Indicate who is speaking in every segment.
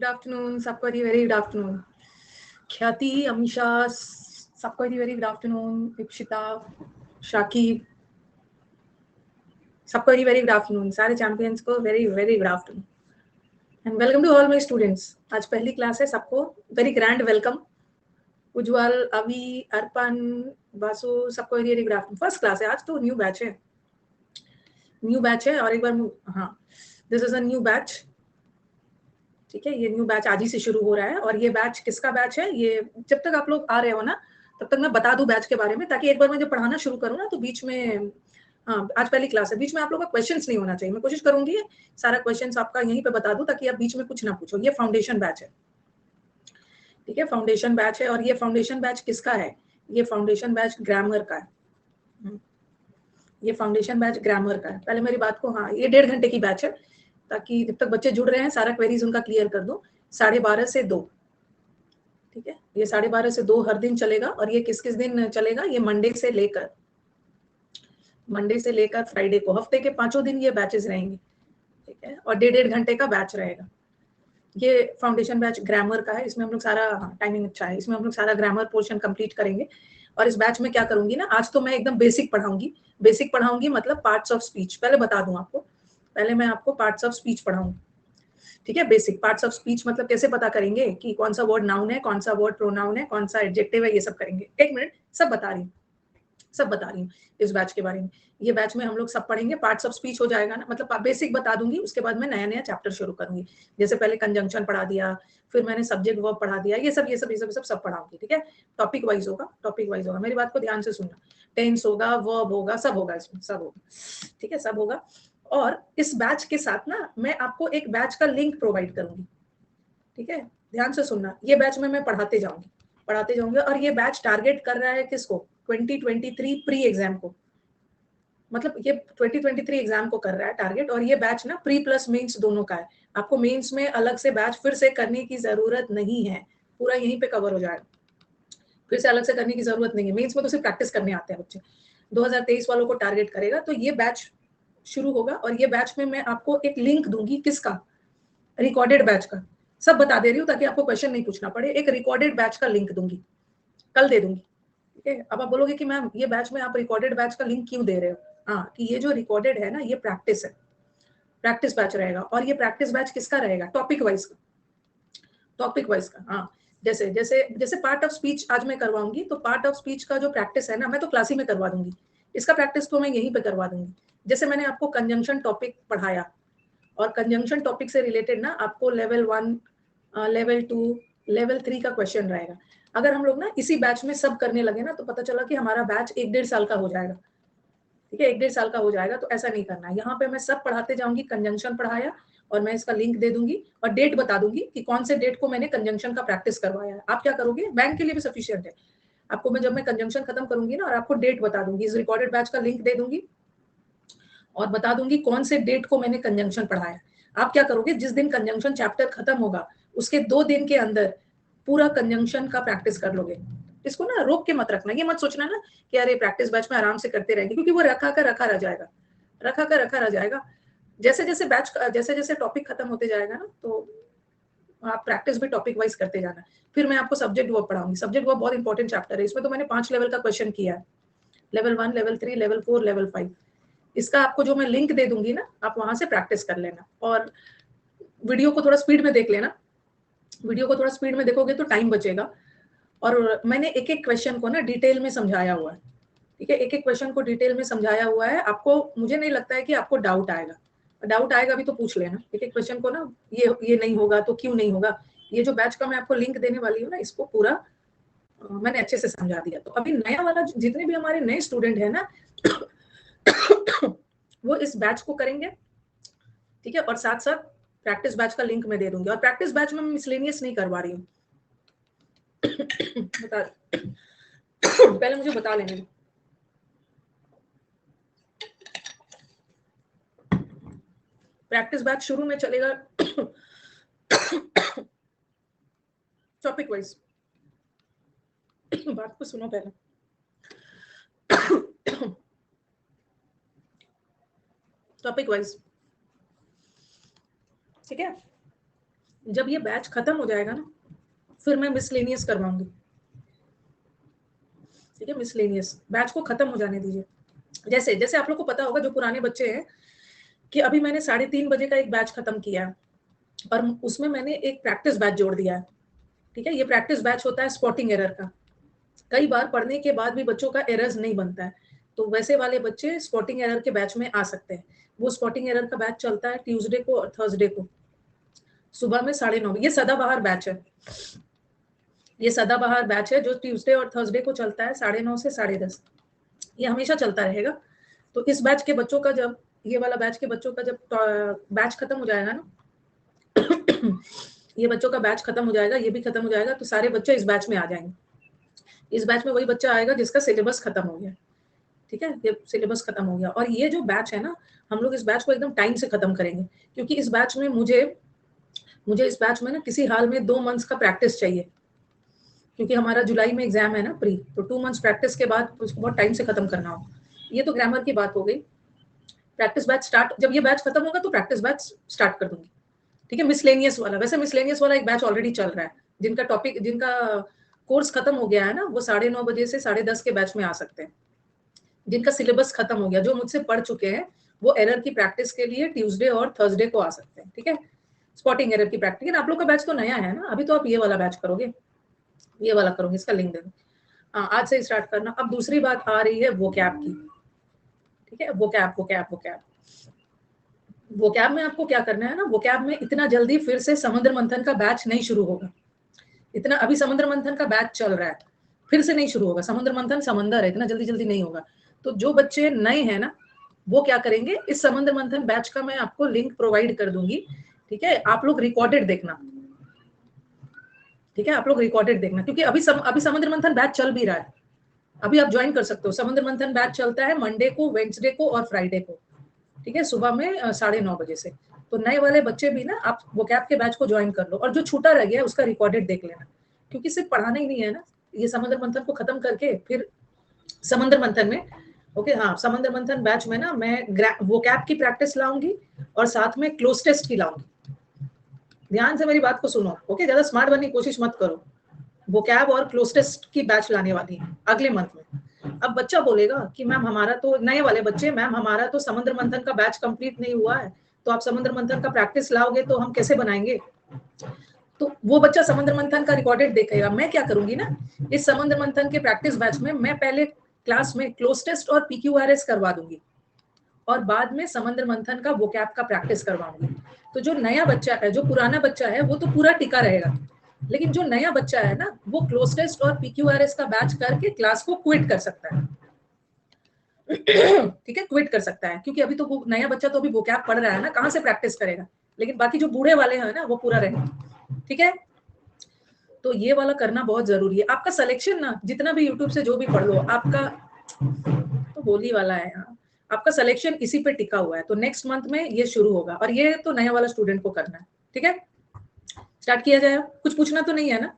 Speaker 1: afternoon. सबको very good afternoon. ख्याति, अमीशा, सबको very good afternoon. Ipshita, Shakib, सबको very good afternoon. सारे champions को very good afternoon. And welcome to all my students. आज पहली क्लास है, सबको very grand welcome. उज्जवल, अभी, अर्पण, बासु, सबको very good afternoon. First class है आज, तो न्यू बैच है. न्यू बैच है और एक बार हाँ, this is a new batch. ठीक है, ये न्यू बैच आज ही से शुरू हो रहा है. और ये बैच किसका बैच है, ये जब तक आप लोग आ रहे हो ना तब तक मैं बता दूं बैच के बारे में, ताकि एक बार मैं जब पढ़ाना शुरू करूँ ना तो बीच में, हाँ आज पहली क्लास है, बीच में आप लोग का क्वेश्चंस नहीं होना चाहिए. मैं कोशिश करूंगी सारा क्वेश्चंस आपका यहीं पे बता दूं ताकि आप बीच में कुछ ना पूछो. ये फाउंडेशन बैच है. ठीक है, फाउंडेशन बैच है. और ये फाउंडेशन बैच किसका है, ये फाउंडेशन बैच ग्रामर का है. ये फाउंडेशन बैच ग्रामर का है. पहले मेरी बात को, हाँ ये 1.5 घंटे की बैच है, ताकि जब तक बच्चे जुड़ रहे हैं सारा क्वेरीज उनका क्लियर कर दो. 12:30 से 2. ठीक है, ये 12:30 से 2 हर दिन चलेगा. और ये किस किस दिन चलेगा, ये मंडे से लेकर फ्राइडे को, हफ्ते के 5 दिन ये बैचेस रहेंगे. ठीक है, और 1.5 घंटे का बैच रहेगा. ये फाउंडेशन बैच ग्रामर का है. इसमें हम लोग सारा, टाइमिंग अच्छा है, इसमें हम लोग सारा ग्रामर पोर्शन कंप्लीट करेंगे. और इस बैच में क्या करूंगी ना, आज तो मैं एकदम बेसिक पढ़ाऊंगी. मतलब पार्ट्स ऑफ स्पीच. पहले बता दूं आपको, पहले मैं आपको पार्ट्स ऑफ स्पीच पढ़ाऊंगी. ठीक है, बेसिक पार्ट्स ऑफ स्पीच मतलब कैसे पता करेंगे कि कौन सा वर्ड नाउन है, कौन सा वर्ड प्रोनाउन है, कौन सा एडजेक्टिव है, ये सब करेंगे. एक मिनट, सब बता रही हूँ इस बैच के बारे में. ये बैच में हम लोग सब पढ़ेंगे. पार्ट्स ऑफ स्पीच हो जाएगा ना, मतलब बेसिक बता दूंगी, उसके बाद मैं नया चैप्टर शुरू करूंगी. जैसे पहले कंजंक्शन पढ़ा दिया, फिर मैंने सब्जेक्ट वर्ब पढ़ा दिया, ये सब पढ़ाऊंगी. ठीक है, टॉपिक वाइज होगा. मेरी बात को ध्यान से सुनना. टेंस होगा, वर्ब होगा, सब होगा इसमें, सब होगा. ठीक है, सब होगा. और इस बैच के साथ ना मैं आपको एक बैच का लिंक प्रोवाइड करूंगी. ठीक है, ध्यान से सुनना. ये बैच में मैं पढ़ाते जाऊंगी. और ये बैच टारगेट कर रहा है किसको, 2023 प्री एग्जाम को. मतलब ये 2023 एग्जाम को कर रहा है टारगेट. और ये बैच ना प्री प्लस मेंस दोनों का है. आपको मेंस में अलग से बैच फिर से करने की जरूरत नहीं है, पूरा यहीं पे कवर हो जाएगा. फिर से अलग से करने की जरूरत नहीं है. मेंस में तो सिर्फ प्रैक्टिस करने आते हैं बच्चे. 2023 वालों को टारगेट करेगा. तो ये बैच शुरू होगा. और ये बैच में मैं आपको एक लिंक दूंगी, किसका, रिकॉर्डेड बैच का. सब बता दे रही हूँ ताकि आपको क्वेश्चन नहीं पूछना पड़े. एक रिकॉर्डेड बैच का लिंक दूंगी, कल दे दूंगी. ठीक है, अब आप बोलोगे कि मैम ये बैच में आप रिकॉर्डेड बैच का लिंक क्यों दे रहे हो. हाँ, कि ये जो रिकॉर्डेड है ना, ये प्रैक्टिस है, प्रैक्टिस बैच रहेगा. और ये प्रैक्टिस बैच किसका रहेगा, टॉपिक वाइज का. हाँ, जैसे पार्ट ऑफ स्पीच आज मैं करवाऊंगी, तो पार्ट ऑफ स्पीच का जो प्रैक्टिस है ना, मैं तो क्लास ही में करवा दूंगी. इसका प्रैक्टिस तो मैं यहीं पे करवा दूंगी. जैसे मैंने आपको कंजंक्शन टॉपिक पढ़ाया, और कंजंक्शन टॉपिक से रिलेटेड ना आपको लेवल 1, लेवल 2, लेवल 3 का क्वेश्चन रहेगा. अगर हम लोग ना इसी बैच में सब करने लगे ना, तो पता चला कि हमारा बैच 1-1.5 साल का हो जाएगा. ठीक है, 1-1.5 साल का हो जाएगा. तो ऐसा नहीं करना है. यहाँ पे मैं सब पढ़ाते जाऊंगी. कंजंक्शन पढ़ाया और मैं इसका लिंक दे दूंगी और डेट बता दूंगी कि कौन से डेट को मैंने कंजंक्शन का प्रैक्टिस करवाया है. आप क्या करोगे, बैंक के लिए भी सफिशिएंट है आपको. मैं जब मैं कंजंक्शन खत्म करूंगी ना, और आपको डेट बता दूंगी, इस रिकॉर्डेड बैच का लिंक दे दूंगी और बता दूंगी कौन से डेट को मैंने कंजंक्शन पढ़ाया. आप क्या करोगे, जिस दिन कंजंक्शन चैप्टर खत्म होगा उसके 2 दिन के अंदर पूरा कंजंक्शन का प्रैक्टिस कर लोगे. इसको ना रोक के मत रखना. ये मत सोचना ना कि अरे प्रैक्टिस बैच में आराम से करते रहेंगे, क्योंकि वो रखा रह जाएगा. जैसे टॉपिक खत्म होते जाएगा ना, तो आप प्रैक्टिस भी टॉपिक वाइज करते जाना. फिर मैं आपको सब्जेक्ट वर्ब पढ़ाऊंगी. सब्जेक्ट वर्ब बहुत इंपॉर्टेंट चैप्टर है. इसमें तो मैंने 5 लेवल का क्वेश्चन किया है, लेवल 1, लेवल 3, लेवल 4, लेवल 5. इसका आपको जो मैं लिंक दे दूंगी ना, आप वहां से प्रैक्टिस कर लेना. और वीडियो को थोड़ा स्पीड में देख लेना. वीडियो को थोड़ा स्पीड में देखोगे तो टाइम बचेगा. और मैंने एक एक क्वेश्चन को ना डिटेल में समझाया हुआ है. ठीक है, एक एक क्वेश्चन को डिटेल में समझाया हुआ है. आपको, मुझे नहीं लगता है कि आपको डाउट आएगा भी तो पूछ लेना. एक एक क्वेश्चन को ना, ये नहीं होगा तो क्यों नहीं होगा. ये जो बैच का मैं आपको लिंक देने वाली हूँ ना, इसको पूरा मैंने अच्छे से समझा दिया. तो अभी नया वाला, जितने भी हमारे नए स्टूडेंट है ना वो इस बैच को करेंगे. ठीक है, और साथ साथ प्रैक्टिस बैच का लिंक मैं दे दूंगी. और प्रैक्टिस बैच में मैं मिसलेनियस नहीं करवा रही हूँ. पहले मुझे बता लेने दो. प्रैक्टिस बैच शुरू में चलेगा टॉपिक वाइज. बात को सुनो पहले. Topic wise. ठीक है, जब ये बैच खत्म हो जाएगा ना, फिर मैं मिसलेनियस करवाऊंगी। ठीक है, मिसलेनियस बैच को खत्म हो जाने दीजिए। जैसे जैसे आप लोग को पता होगा, जो पुराने बच्चे हैं, कि अभी मैंने 3:30 बजे का एक बैच खत्म किया है और उसमें मैंने एक प्रैक्टिस बैच जोड़ दिया है। ठीक है, ये प्रैक्टिस बैच होता है स्पॉटिंग एरर का। कई बार पढ़ने के बाद भी बच्चों का एरर्स नहीं बनता है, तो वैसे वाले बच्चे स्पॉटिंग एरर के बैच में आ सकते हैं। वो स्पॉटिंग एरर का बैच चलता है ट्यूसडे को और थर्सडे को सुबह में 9:30। ये सदाबहार बैच है, ये सदाबहार बैच है जो ट्यूसडे और थर्सडे को चलता है 9:30 से 10:30। ये हमेशा चलता रहेगा। तो इस बैच के बच्चों का, जब ये वाला बैच के बच्चों का जब बैच खत्म हो जाएगा ना, ये बच्चों का बैच खत्म हो जाएगा, ये भी खत्म हो जाएगा, तो सारे बच्चे इस बैच में आ जाएंगे। इस बैच में वही बच्चा आएगा जिसका सिलेबस खत्म हो गया। ठीक है, ये सिलेबस खत्म हो गया। और ये जो बैच है ना, हम लोग इस बैच को एकदम टाइम से खत्म करेंगे, क्योंकि इस बैच में मुझे इस बैच में ना किसी हाल में 2 मंथ्स का प्रैक्टिस चाहिए, क्योंकि हमारा जुलाई में एग्जाम है ना प्री, तो 2 मंथ्स प्रैक्टिस के बाद उसको बहुत टाइम से खत्म करना हो। ये तो ग्रामर की बात हो गई। प्रैक्टिस बैच स्टार्ट, जब ये बैच खत्म होगा तो प्रैक्टिस बैच स्टार्ट कर दूंगी। ठीक है, मिसलेनियस वाला, वैसे मिसलेनियस वाला एक बैच ऑलरेडी चल रहा है। जिनका कोर्स खत्म हो गया है ना, वो 9:30 बजे से 10:30 के बैच में आ सकते हैं। जिनका सिलेबस खत्म हो गया, जो मुझसे पढ़ चुके हैं, वो एरर की प्रैक्टिस के लिए ट्यूसडे और थर्सडे को आ सकते हैं। ठीक है, स्पॉटिंग एरर की प्रैक्टिस। लेकिन आप लोग का बैच तो नया है ना, अभी तो आप ये वाला बैच करोगे, ये वाला करोगे, इसका लिंक दे दो। हाँ, आज से स्टार्ट करना। अब दूसरी बात आ रही है वोकैब की। ठीक है, वोकैब में आपको क्या करना है ना, वोकैब में इतना जल्दी फिर से समुद्र मंथन का बैच नहीं शुरू होगा। इतना अभी समुद्र मंथन का बैच चल रहा है, फिर से नहीं शुरू होगा। समुद्र मंथन समंदर है, इतना जल्दी जल्दी नहीं होगा। तो जो बच्चे नए हैं ना, वो क्या करेंगे, इस समुद्र मंथन बैच का मैं आपको लिंक प्रोवाइड कर दूंगी। ठीक है, आप लोग रिकॉर्डेड देखना। ठीक है, आप लोग रिकॉर्डेड देखना, क्योंकि अभी समुद्र मंथन बैच चल भी रहा है। अभी आप ज्वाइन कर सकते हो। समुद्र मंथन बैच चलता है मंडे को, वेडनेसडे को और फ्राइडे को। ठीक है, सुबह में 9:30 बजे से। तो नए वाले बच्चे भी ना, आप वोकैब के बैच को ज्वाइन कर लो, और जो छूटा रह गया है उसका रिकॉर्डेड देख लेना, क्योंकि सिर्फ पढ़ाना ही नहीं है ना। ये समुद्र मंथन को खत्म करके फिर समुद्र मंथन में, ओके हाँ, समुद्र मंथन बैच में ना मैं वोकैब की प्रैक्टिस लाऊंगी और साथ में क्लोज टेस्ट की लाऊंगी। ध्यान से मेरी बात को सुनो, ओके, ज्यादा स्मार्ट बनने की कोशिश मत करो। वोकैब और क्लोज टेस्ट की बैच लाने वाली है अगले मंथ में। अब बच्चा बोलेगा कि मैम हमारा तो, नए वाले बच्चे, मैम हमारा तो समुद्र मंथन का बैच कंप्लीट नहीं हुआ है, तो आप समुद्र मंथन का प्रैक्टिस लाओगे तो हम कैसे बनाएंगे। तो वो बच्चा समुद्र मंथन का रिकॉर्डेड देखेगा। मैं क्या करूंगी ना, इस समुद्र मंथन के प्रैक्टिस बैच में मैं पहले क्लास में क्लोज टेस्ट और PQRS करवा दूंगी, और बाद में समुद्र मंथन का वोकैब का प्रैक्टिस करवाऊंगी। तो जो नया बच्चा है, जो पुराना बच्चा है, वो तो पूरा टिका रहेगा, लेकिन जो नया बच्चा है ना, वो क्लोज टेस्ट और PQRS का बैच करके क्लास को क्विट कर सकता है। ठीक है, क्विट कर सकता है, क्योंकि अभी तो वो नया बच्चा तो अभी वोकैब पढ़ रहा है ना, कहाँ से प्रैक्टिस करेगा। लेकिन बाकी जो बूढ़े वाले हैं ना, वो पूरा रहेगा। ठीक है, तो ये वाला करना बहुत जरूरी है। आपका सिलेक्शन ना, जितना भी यूट्यूब से जो भी पढ़ लो, आपका तो होली वाला है यहाँ, आपका सिलेक्शन इसी पे टिका हुआ है। तो नेक्स्ट मंथ में ये शुरू होगा, और ये तो नया वाला स्टूडेंट को करना है। ठीक है, स्टार्ट किया जाए। कुछ पूछना तो नहीं है ना,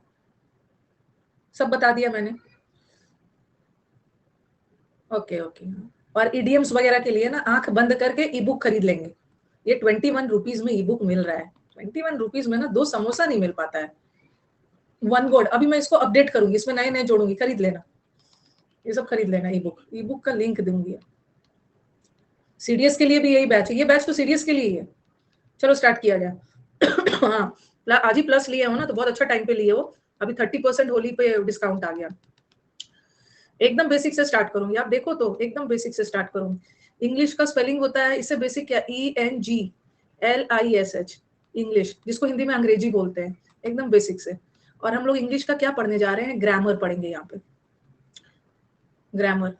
Speaker 1: सब बता दिया मैंने। Okay okay. और इडियम्स वगैरह के लिए ना, आंख बंद करके ई बुक खरीद लेंगे। ये 21 रुपीज में ई बुक मिल रहा है। 21 रुपीज में ना 2 समोसा नहीं मिल पाता है। वन गोल्ड, अभी मैं इसको अपडेट करूंगी, इसमें नए नए जोड़ूंगी, खरीद लेना, ये सब खरीद लेना। ई बुक का लिंक दूंगी। सीडीएस के लिए भी यही बैच है, ये बैच तो सीडीएस के लिए ही है। चलो स्टार्ट किया जाए। हाँ, आज ही प्लस लिए हो ना, तो बहुत अच्छा टाइम पे लिए हो। अभी 30% होली पे डिस्काउंट आ गया। एकदम बेसिक से स्टार्ट करूंगी, आप देखो तो एकदम बेसिक से स्टार्ट करूंगी। इंग्लिश का स्पेलिंग होता है इससे बेसिक क्या, ENGLISH, इंग्लिश, जिसको हिंदी में अंग्रेजी बोलते हैं, एकदम बेसिक से। और हम लोग इंग्लिश का क्या पढ़ने जा रहे हैं, ग्रामर पढ़ेंगे यहाँ पे, ग्रामर,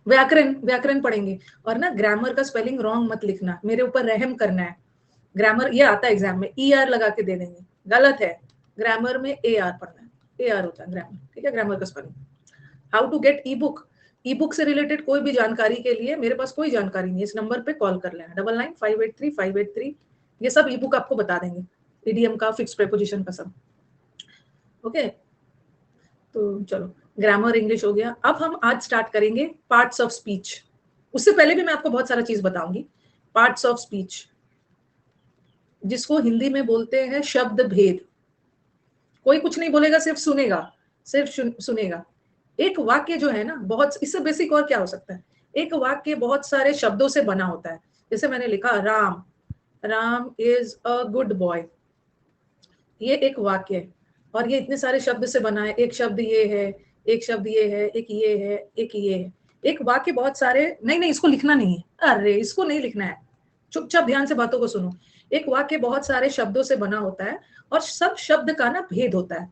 Speaker 1: व्याकरण पढ़ेंगे। और ना ग्रामर का स्पेलिंग रॉन्ग मत लिखना, मेरे ऊपर रहम करना है। ग्रामर ये आता है एग्जाम में, ER लगा के दे देंगे, गलत है। ग्रामर में AR पढ़ना है, AR होता है ग्रामर। ठीक है, ग्रामर का spelling. How to get e book से रिलेटेड कोई भी जानकारी के लिए मेरे पास कोई जानकारी नहीं है, इस नंबर पे कॉल कर लेना, 99583583। ये सब ई बुक आपको बता देंगे, इडियम का, फिक्स प्रेपोजिशन का, सब। ओके, तो चलो, ग्रामर इंग्लिश हो गया। अब हम आज स्टार्ट करेंगे पार्ट्स ऑफ स्पीच। उससे पहले भी मैं आपको बहुत सारा चीज बताऊंगी। पार्ट्स ऑफ स्पीच, जिसको हिंदी में बोलते हैं शब्द भेद। कोई कुछ नहीं बोलेगा, सिर्फ सुनेगा, सिर्फ सुनेगा। एक वाक्य जो है ना, बहुत, इससे बेसिक और क्या हो सकता है? एक वाक्य बहुत सारे शब्दों से बना होता है। जैसे मैंने लिखा Ram, Ram is a good boy, ये एक वाक्य है और ये इतने सारे शब्द से बना है। एक शब्द ये है, एक शब्द ये है, एक ये है, एक ये है। एक वाक्य बहुत सारे, नहीं नहीं इसको लिखना नहीं है, अरे इसको नहीं लिखना है, चुपचाप ध्यान से बातों को सुनो। एक वाक्य बहुत सारे शब्दों से बना होता है और सब शब्द का ना भेद होता है।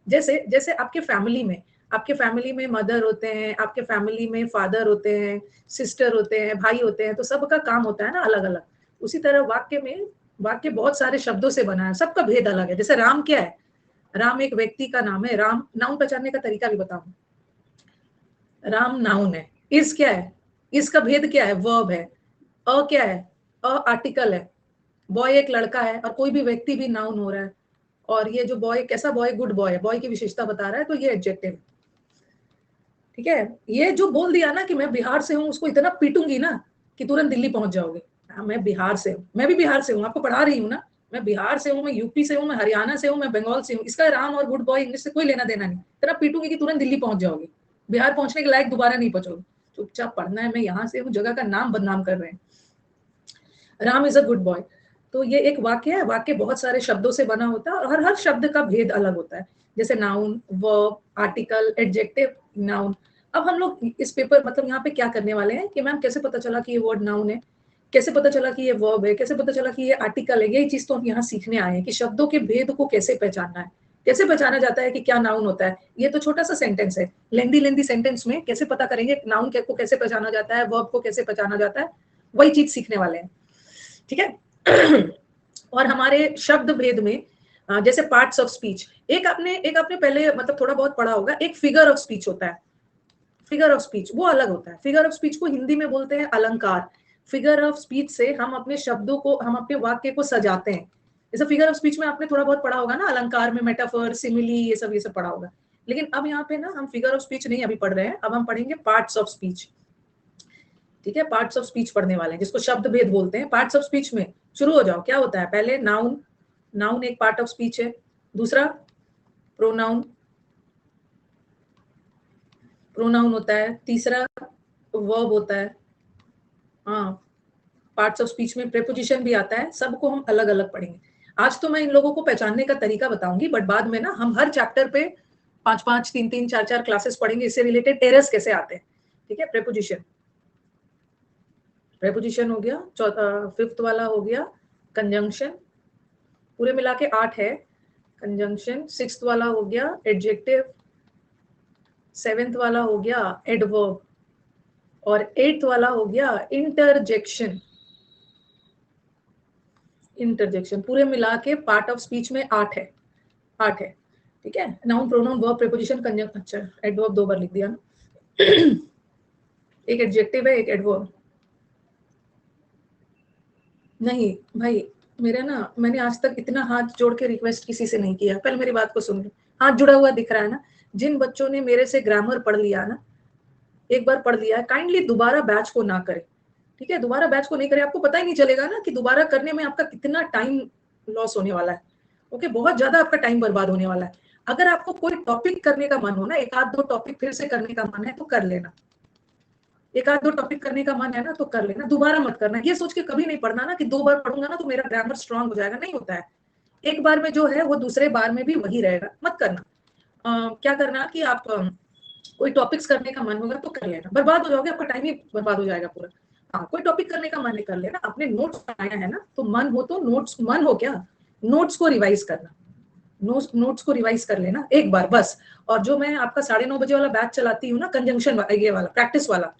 Speaker 1: जैसे जैसे आपके फैमिली में मदर होते हैं, आपके फैमिली में फादर होते हैं, सिस्टर होते हैं, भाई होते हैं, तो सबका काम होता है ना अलग अलग। उसी तरह वाक्य बहुत सारे शब्दों से बना है, सबका भेद अलग है। जैसे राम क्या है? राम एक व्यक्ति का नाम है। राम नाउन पहचानने का तरीका भी बताऊं। राम नाउन है। इज क्या है? इसका भेद क्या है? वर्ब है। अ क्या है? अ आर्टिकल है। बॉय एक लड़का है और कोई भी व्यक्ति भी नाउन हो रहा है। और ये जो बॉय कैसा बॉय? गुड बॉय है, बॉय की विशेषता बता रहा है, तो ये एडजेक्टिव। ठीक है, ये जो बोल दिया ना कि मैं बिहार से हूँ, उसको इतना पीटूंगी ना कि तुरंत दिल्ली पहुंच जाओगे। हाँ, मैं बिहार से हूँ, मैं भी बिहार से हूँ, आपको पढ़ा रही हूँ ना। मैं बिहार से हूँ, मैं यूपी से हूँ, मैं हरियाणा से हूँ, मैं बंगाल से हूँ। इसका राम और गुड बॉय इंग्लिश से कोई लेना देना नहीं। इतना पीटूंगी कि तुरंत दिल्ली पहुंच जाओगे। बिहार पहुंचने के लायक दोबारा नहीं पहुंचोगे। चुपचाप पढ़ना है, मैं यहाँ से हूँ, जगह का नाम बदनाम कर रहे हैं। Ram is a good boy. तो ये एक वाक्य है। वाक्य बहुत सारे शब्दों से बना होता है और हर शब्द का भेद अलग होता है। जैसे noun, verb, article, adjective, noun. अब हम लोग इस पेपर मतलब यहाँ पे क्या करने वाले हैं कि मैम कैसे पता चला कि ये वर्ड नाउन है, कैसे पता चला कि ये वर्ब है, कैसे पता चला कि ये आर्टिकल है। यही चीज तो हम यहाँ सीखने आए हैं कि शब्दों के भेद को कैसे पहचानना है, कैसे पहचाना जाता है कि क्या नाउन होता है। ये तो छोटा सा सेंटेंस है, लेंदी सेंटेंस में कैसे पता करेंगे नाउन को कैसे पहचाना जाता है, वर्ब को कैसे पहचाना जाता है, वही चीज सीखने वाले हैं। ठीक है। और हमारे शब्द भेद में जैसे पार्ट्स ऑफ स्पीच, एक आपने पहले मतलब थोड़ा बहुत पढ़ा होगा, एक फिगर ऑफ स्पीच होता है। फिगर ऑफ स्पीच वो अलग होता है। फिगर ऑफ स्पीच को हिंदी में बोलते हैं अलंकार। फिगर ऑफ स्पीच से हम अपने शब्दों को, हम अपने वाक्य को सजाते हैं। जैसे फिगर ऑफ स्पीच में आपने थोड़ा बहुत पढ़ा होगा ना, अलंकार में मेटाफर, सिमिली, ये सब पढ़ा होगा। लेकिन अब यहाँ पे ना हम फिगर ऑफ स्पीच नहीं अभी पढ़ रहे हैं, अब हम पढ़ेंगे पार्ट्स ऑफ स्पीच। ठीक है, पार्ट्स ऑफ स्पीच पढ़ने वाले हैं, जिसको शब्द भेद बोलते हैं। पार्ट्स ऑफ स्पीच में शुरू हो जाओ। क्या होता है? पहले नाउन, नाउन एक पार्ट ऑफ स्पीच है। दूसरा प्रोनाउन, प्रोनाउन होता है। तीसरा वर्ब होता है। हाँ, पार्ट्स ऑफ स्पीच में प्रेपोजिशन भी आता है। सबको हम अलग अलग पढ़ेंगे। आज तो मैं इन लोगों को पहचानने का तरीका बताऊंगी, बट बाद में ना हम हर चैप्टर पे 5-5, 3-3, 4-4 क्लासेस पढ़ेंगे, इससे रिलेटेड एरर्स कैसे आते हैं। ठीक है, प्रेपोजिशन, प्रेपोजिशन हो गया। फिफ्थ वाला हो गया कंजंक्शन, पूरे मिला के 8 है कंजंक्शन। सिक्स्थ वाला हो गया एडजेक्टिव, सेवेंथ वाला हो गया एडवर्ब, और एट्थ वाला हो गया इंटरजेक्शन। इंटरजेक्शन पूरे मिला के पार्ट ऑफ स्पीच में 8 है, 8 है। ठीक है, noun, pronoun, verb, preposition, conjunction. अच्छा, एडवर्ब 2 बार लिख दिया ना। एक एडजेक्टिव है, एक एडवर्ब। नहीं भाई, मेरा ना, मैंने आज तक इतना हाथ जोड़ के रिक्वेस्ट किसी से नहीं किया। पहले मेरी बात को सुन लो। हाथ जुड़ा हुआ दिख रहा है ना? जिन बच्चों ने मेरे से ग्रामर पढ़ लिया ना, एक बार पढ़ लिया है, काइंडली दोबारा बैच को ना करे। ठीक है, दोबारा बैच को नहीं करे। आपको पता ही नहीं चलेगा ना कि दोबारा करने में आपका कितना टाइम लॉस होने वाला है। ओके, बहुत ज्यादा आपका टाइम बर्बाद होने वाला है। अगर आपको कोई टॉपिक करने का मन हो ना, एक आध दो टॉपिक फिर से करने का मन है तो कर लेना। एक आध दो टॉपिक करने का मन है ना तो कर लेना, दोबारा मत करना। ये सोच के कभी नहीं पढ़ना ना कि 2 बार पढ़ूंगा ना तो मेरा ग्रामर स्ट्रांग हो जाएगा। नहीं होता है। एक बार में जो है वो दूसरे बार में भी वही रहेगा। मत करना। क्या करना कि आप कोई टॉपिक्स करने का मन होगा तो कर लेना, बर्बाद हो जाओगे, आपका टाइम ही बर्बाद हो जाएगा पूरा। हाँ, कोई टॉपिक करने का मन है कर लेना। आपने नोट्स बनाया है ना, तो मन हो तो नोट्स, मन हो क्या, नोट्स को रिवाइज करना। नोट्स को रिवाइज कर लेना एक बार बस। और जो मैं आपका 9:30 बजे वाला बैच चलाती हूँ ना, कंजंक्शन ये वाला, प्रैक्टिस वाला,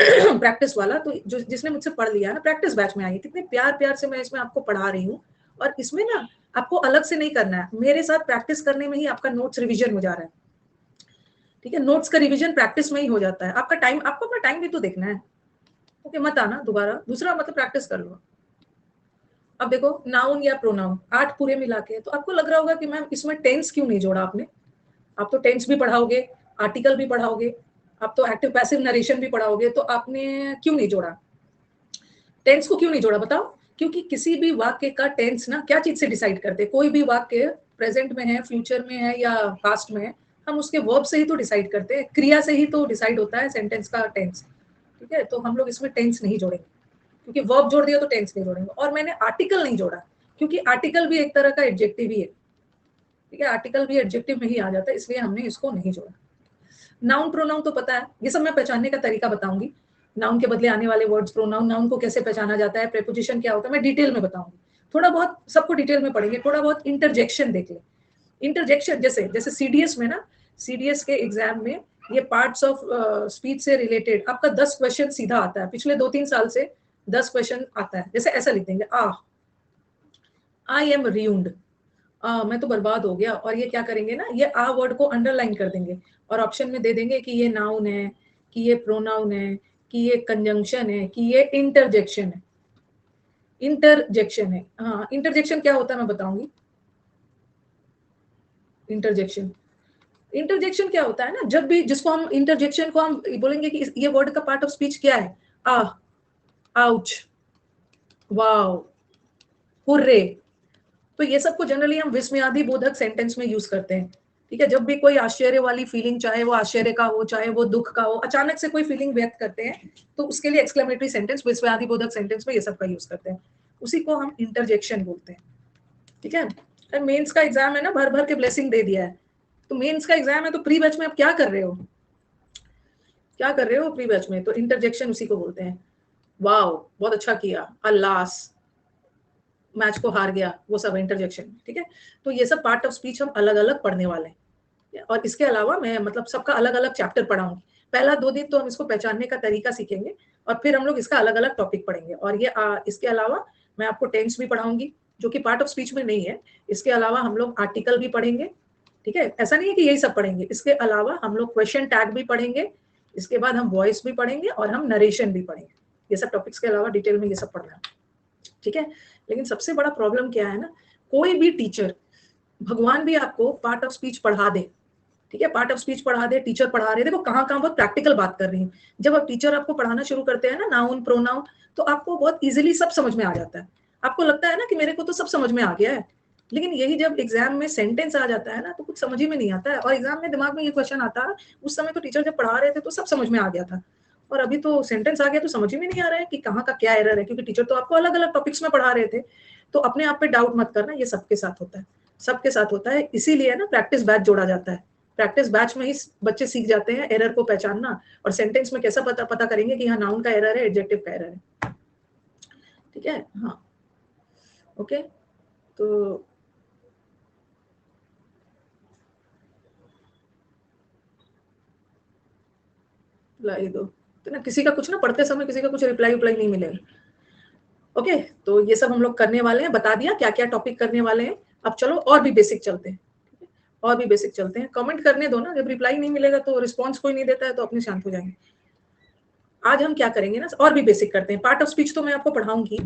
Speaker 1: प्रैक्टिस वाला, तो जो जिसने मुझसे पढ़ लिया ना, प्रैक्टिस बैच में आई, कितने प्यार प्यार से मैं इसमें आपको पढ़ा रही हूँ। और इसमें ना आपको अलग से नहीं करना है, मेरे साथ प्रैक्टिस करने में ही आपका नोट्स रिवीजन हो जा रहा है। ठीक है, नोट्स का रिवीजन प्रैक्टिस में ही हो जाता है। आपका टाइम, आपको अपना टाइम भी तो देखना है। ओके, मत आना दोबारा, दूसरा मतलब प्रैक्टिस कर लो। अब देखो, नाउन या प्रोनाउन 8 पूरे मिला के, तो आपको लग रहा होगा कि मैम इसमें टेंस क्यों नहीं जोड़ा आपने। आप तो टेंस भी पढ़ाओगे, आर्टिकल भी पढ़ाओगे, आप तो एक्टिव पैसिव नरेशन भी पढ़ाओगे, तो आपने क्यों नहीं जोड़ा? टेंस को क्यों नहीं जोड़ा बताओ? क्योंकि किसी भी वाक्य का टेंस ना क्या चीज से डिसाइड करते हैं, कोई भी वाक्य प्रेजेंट में है, फ्यूचर में है या पास्ट में है, हम उसके वर्ब से ही तो डिसाइड करते हैं, क्रिया से ही तो डिसाइड होता है सेंटेंस का टेंस। ठीक है, तो हम लोग इसमें टेंस नहीं जोड़ेंगे, क्योंकि वर्ब जोड़ दिया तो टेंस नहीं जोड़ेंगे। और मैंने आर्टिकल नहीं जोड़ा, क्योंकि आर्टिकल भी एक तरह का एडजेक्टिव ही है। ठीक है, आर्टिकल भी एडजेक्टिव में ही आ जाता है, इसलिए हमने इसको नहीं जोड़ा। नाउन प्रोनाउन तो पता है, ये सब मैं पहचानने का तरीका बताऊंगी। नाउन के बदले आने वाले वर्ड्स, प्रोनाउन, नाउन को कैसे पहचाना जाता है, प्रेपोजिशन क्या होता है, मैं डिटेल में बताऊंगी। थोड़ा बहुत सबको डिटेल में पढ़ेंगे, थोड़ा बहुत इंटरजेक्शन देख ले। इंटरजेक्शन जैसे जैसे सीडीएस में ना, सीडीएस के एग्जाम में ये पार्ट्स ऑफ स्पीच से रिलेटेड आपका 10 क्वेश्चन सीधा आता है, पिछले 2-3 साल से 10 क्वेश्चन आता है। जैसे ऐसा लिख देंगे, आई एम र्यून्ड, मैं तो बर्बाद हो गया। और ये क्या करेंगे ना, ये आ वर्ड को अंडरलाइन कर देंगे और ऑप्शन में दे देंगे कि ये नाउन है, कि ये प्रोनाउन है, कि ये कंजंक्शन है, कि ये इंटरजेक्शन है। इंटरजेक्शन है, हाँ, इंटरजेक्शन क्या होता है मैं बताऊंगी। इंटरजेक्शन, इंटरजेक्शन क्या होता है ना, जब भी जिसको हम इंटरजेक्शन को हम बोलेंगे कि ये वर्ड का पार्ट ऑफ स्पीच क्या है, आ, आउच, वाओ, हुर्रे, तो ये सबको जनरली हम विस्मयादि बोधक सेंटेंस में यूज करते हैं। ठीक है, जब भी कोई आश्चर्य वाली फीलिंग, चाहे वो आश्चर्य का हो, चाहे वो दुख का हो, अचानक से कोई फीलिंग व्यक्त करते हैं, तो उसके लिए एक्सक्लेमेटरी सेंटेंस, विस्मयादि बोधक सेंटेंस में ये सब का यूज करते हैं, उसी को हम इंटरजेक्शन बोलते हैं। ठीक है, मेंस का एग्जाम है ना, भर भर के ब्लेसिंग दे दिया है, तो मेंस का एग्जाम है, तो प्री बैच में आप क्या कर रहे हो, क्या कर रहे हो प्री बैच में, तो इंटरजेक्शन उसी को बोलते हैं। वाओ, बहुत अच्छा किया, अल्लास, मैच को हार गया, वो सब इंटरजेक्शन। ठीक है, तो ये सब पार्ट ऑफ स्पीच हम अलग अलग पढ़ने वाले हैं, और इसके अलावा मैं मतलब सबका अलग अलग चैप्टर पढ़ाऊंगी। पहला 2 दिन तो हम इसको पहचानने का तरीका सीखेंगे, और फिर हम लोग इसका अलग अलग टॉपिक पढ़ेंगे। और ये इसके अलावा मैं आपको टेंस भी पढ़ाऊंगी, जो कि पार्ट ऑफ स्पीच में नहीं है। इसके अलावा हम लोग आर्टिकल भी पढ़ेंगे। ठीक है, ऐसा नहीं है कि यही सब पढ़ेंगे, इसके अलावा हम लोग क्वेश्चन टैग भी पढ़ेंगे, इसके बाद हम वॉइस भी पढ़ेंगे, और हम नरेशन भी पढ़ेंगे। ये सब टॉपिक्स के अलावा डिटेल में ये सब पढ़ना है। ठीक है, लेकिन सबसे बड़ा प्रॉब्लम क्या है ना, कोई भी टीचर, भगवान भी आपको पार्ट ऑफ स्पीच पढ़ा दे, ठीक है, पार्ट ऑफ स्पीच पढ़ा दे, टीचर पढ़ा रहे, देखो कहाँ कहाँ बहुत प्रैक्टिकल बात कर रही हूँ। जब आप टीचर आपको पढ़ाना शुरू करते हैं ना, नाउन प्रोनाउन, तो आपको बहुत इजीली सब समझ में आ जाता है। आपको लगता है ना कि मेरे को तो सब समझ में आ गया है, लेकिन यही जब एग्जाम में सेंटेंस आ जाता है ना, तो कुछ समझ ही में नहीं आता है। और एग्जाम में दिमाग में ये क्वेश्चन आता है, उस समय तो टीचर जब पढ़ा रहे थे तो सब समझ में आ गया था, और अभी तो सेंटेंस आ गया तो समझ ही में नहीं आ रहा है कि कहाँ का क्या एरर है, क्योंकि टीचर तो आपको अलग अलग टॉपिक्स में पढ़ा रहे थे। तो अपने आप पे डाउट मत करना, ये सबके साथ होता है, सबके साथ होता है। इसीलिए ना प्रैक्टिस बैच जोड़ा जाता है। प्रैक्टिस बैच में ही बच्चे सीख जाते हैं एरर को पहचानना, और सेंटेंस में कैसा पता करेंगे कि हाँ नाउन का एरर है, एडजेक्टिव का एरर है। ठीक है, हाँ, ओके, तो लाई दो, तो ना किसी का कुछ ना पढ़ते समय किसी का कुछ रिप्लाई नहीं मिलेगा। ओके, तो ये सब हम लोग करने वाले हैं, बता दिया क्या क्या टॉपिक करने वाले हैं। अब चलो और भी बेसिक चलते हैं, और भी बेसिक चलते हैं। कमेंट करने दो ना, जब रिप्लाई नहीं मिलेगा तो रिस्पॉन्स कोई नहीं देता है तो अपने शांत हो जाएंगे। आज हम क्या करेंगे ना, और भी बेसिक करते हैं। पार्ट ऑफ स्पीच तो मैं आपको पढ़ाऊंगी,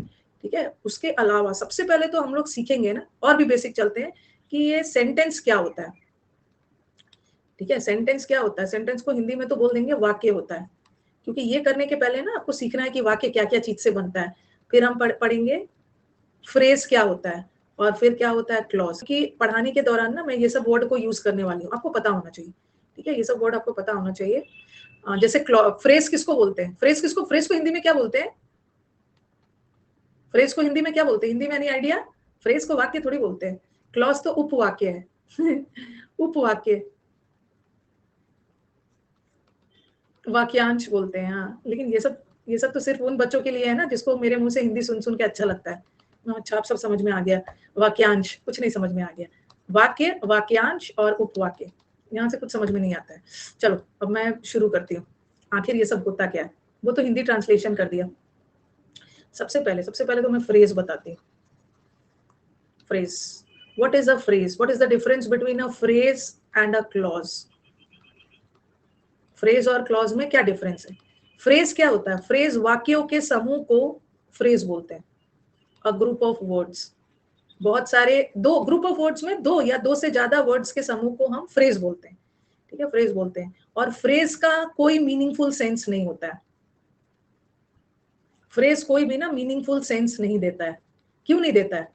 Speaker 1: ठीक है, उसके अलावा सबसे पहले तो हम लोग सीखेंगे ना, और भी बेसिक चलते हैं कि ये सेंटेंस क्या होता है। ठीक है, सेंटेंस क्या होता है, सेंटेंस को हिंदी में तो बोल देंगे वाक्य होता है, क्योंकि ये करने के पहले ना आपको सीखना है कि वाक्य क्या क्या चीज से बनता है। फिर हम पढ़ेंगे फ्रेज क्या होता है, और फिर क्या होता है क्लॉज। कि पढ़ाने के दौरान ना मैं ये सब वर्ड को यूज करने वाली हूँ, आपको पता होना चाहिए। ठीक है, ये सब वर्ड आपको पता होना चाहिए। जैसे फ्रेज किसको बोलते हैं, फ्रेज को हिंदी में क्या बोलते हैं, फ्रेज को हिंदी में क्या बोलते हैं, हिंदी में एनी आइडिया। फ्रेज को वाक्य थोड़ी बोलते हैं, क्लॉज तो उपवाक्य है उपवाक्य, वाक्यांश बोलते हैं। हाँ, लेकिन ये सब तो सिर्फ उन बच्चों के लिए है ना जिसको मेरे मुंह से हिंदी सुन सुन के अच्छा लगता है। अच्छा, आप सब समझ में आ गया। वाक्यांश कुछ नहीं समझ में आ गया, वाक्य, वाक्यांश और उपवाक्य, यहाँ से कुछ समझ में नहीं आता है। चलो अब मैं शुरू करती हूँ, आखिर ये सब होता क्या है, वो तो हिंदी ट्रांसलेशन कर दिया। सबसे पहले तो मैं फ्रेज बताती हूँ। Phrase, what is a phrase, what is the difference between a phrase and a clause. Phrase और क्लॉज में क्या डिफरेंस है। फ्रेज क्या होता है, फ्रेज वाक्यों के समूह को फ्रेज बोलते हैं। अ ग्रुप ऑफ वर्ड्स, बहुत सारे, दो ग्रुप ऑफ वर्ड्स में दो या दो से ज्यादा वर्ड्स के समूह को हम फ्रेज बोलते हैं। ठीक है, फ्रेज बोलते हैं। और फ्रेज का कोई मीनिंगफुल सेंस नहीं होता है। फ्रेज कोई भी ना मीनिंगफुल सेंस नहीं देता है। क्यों नहीं देता है?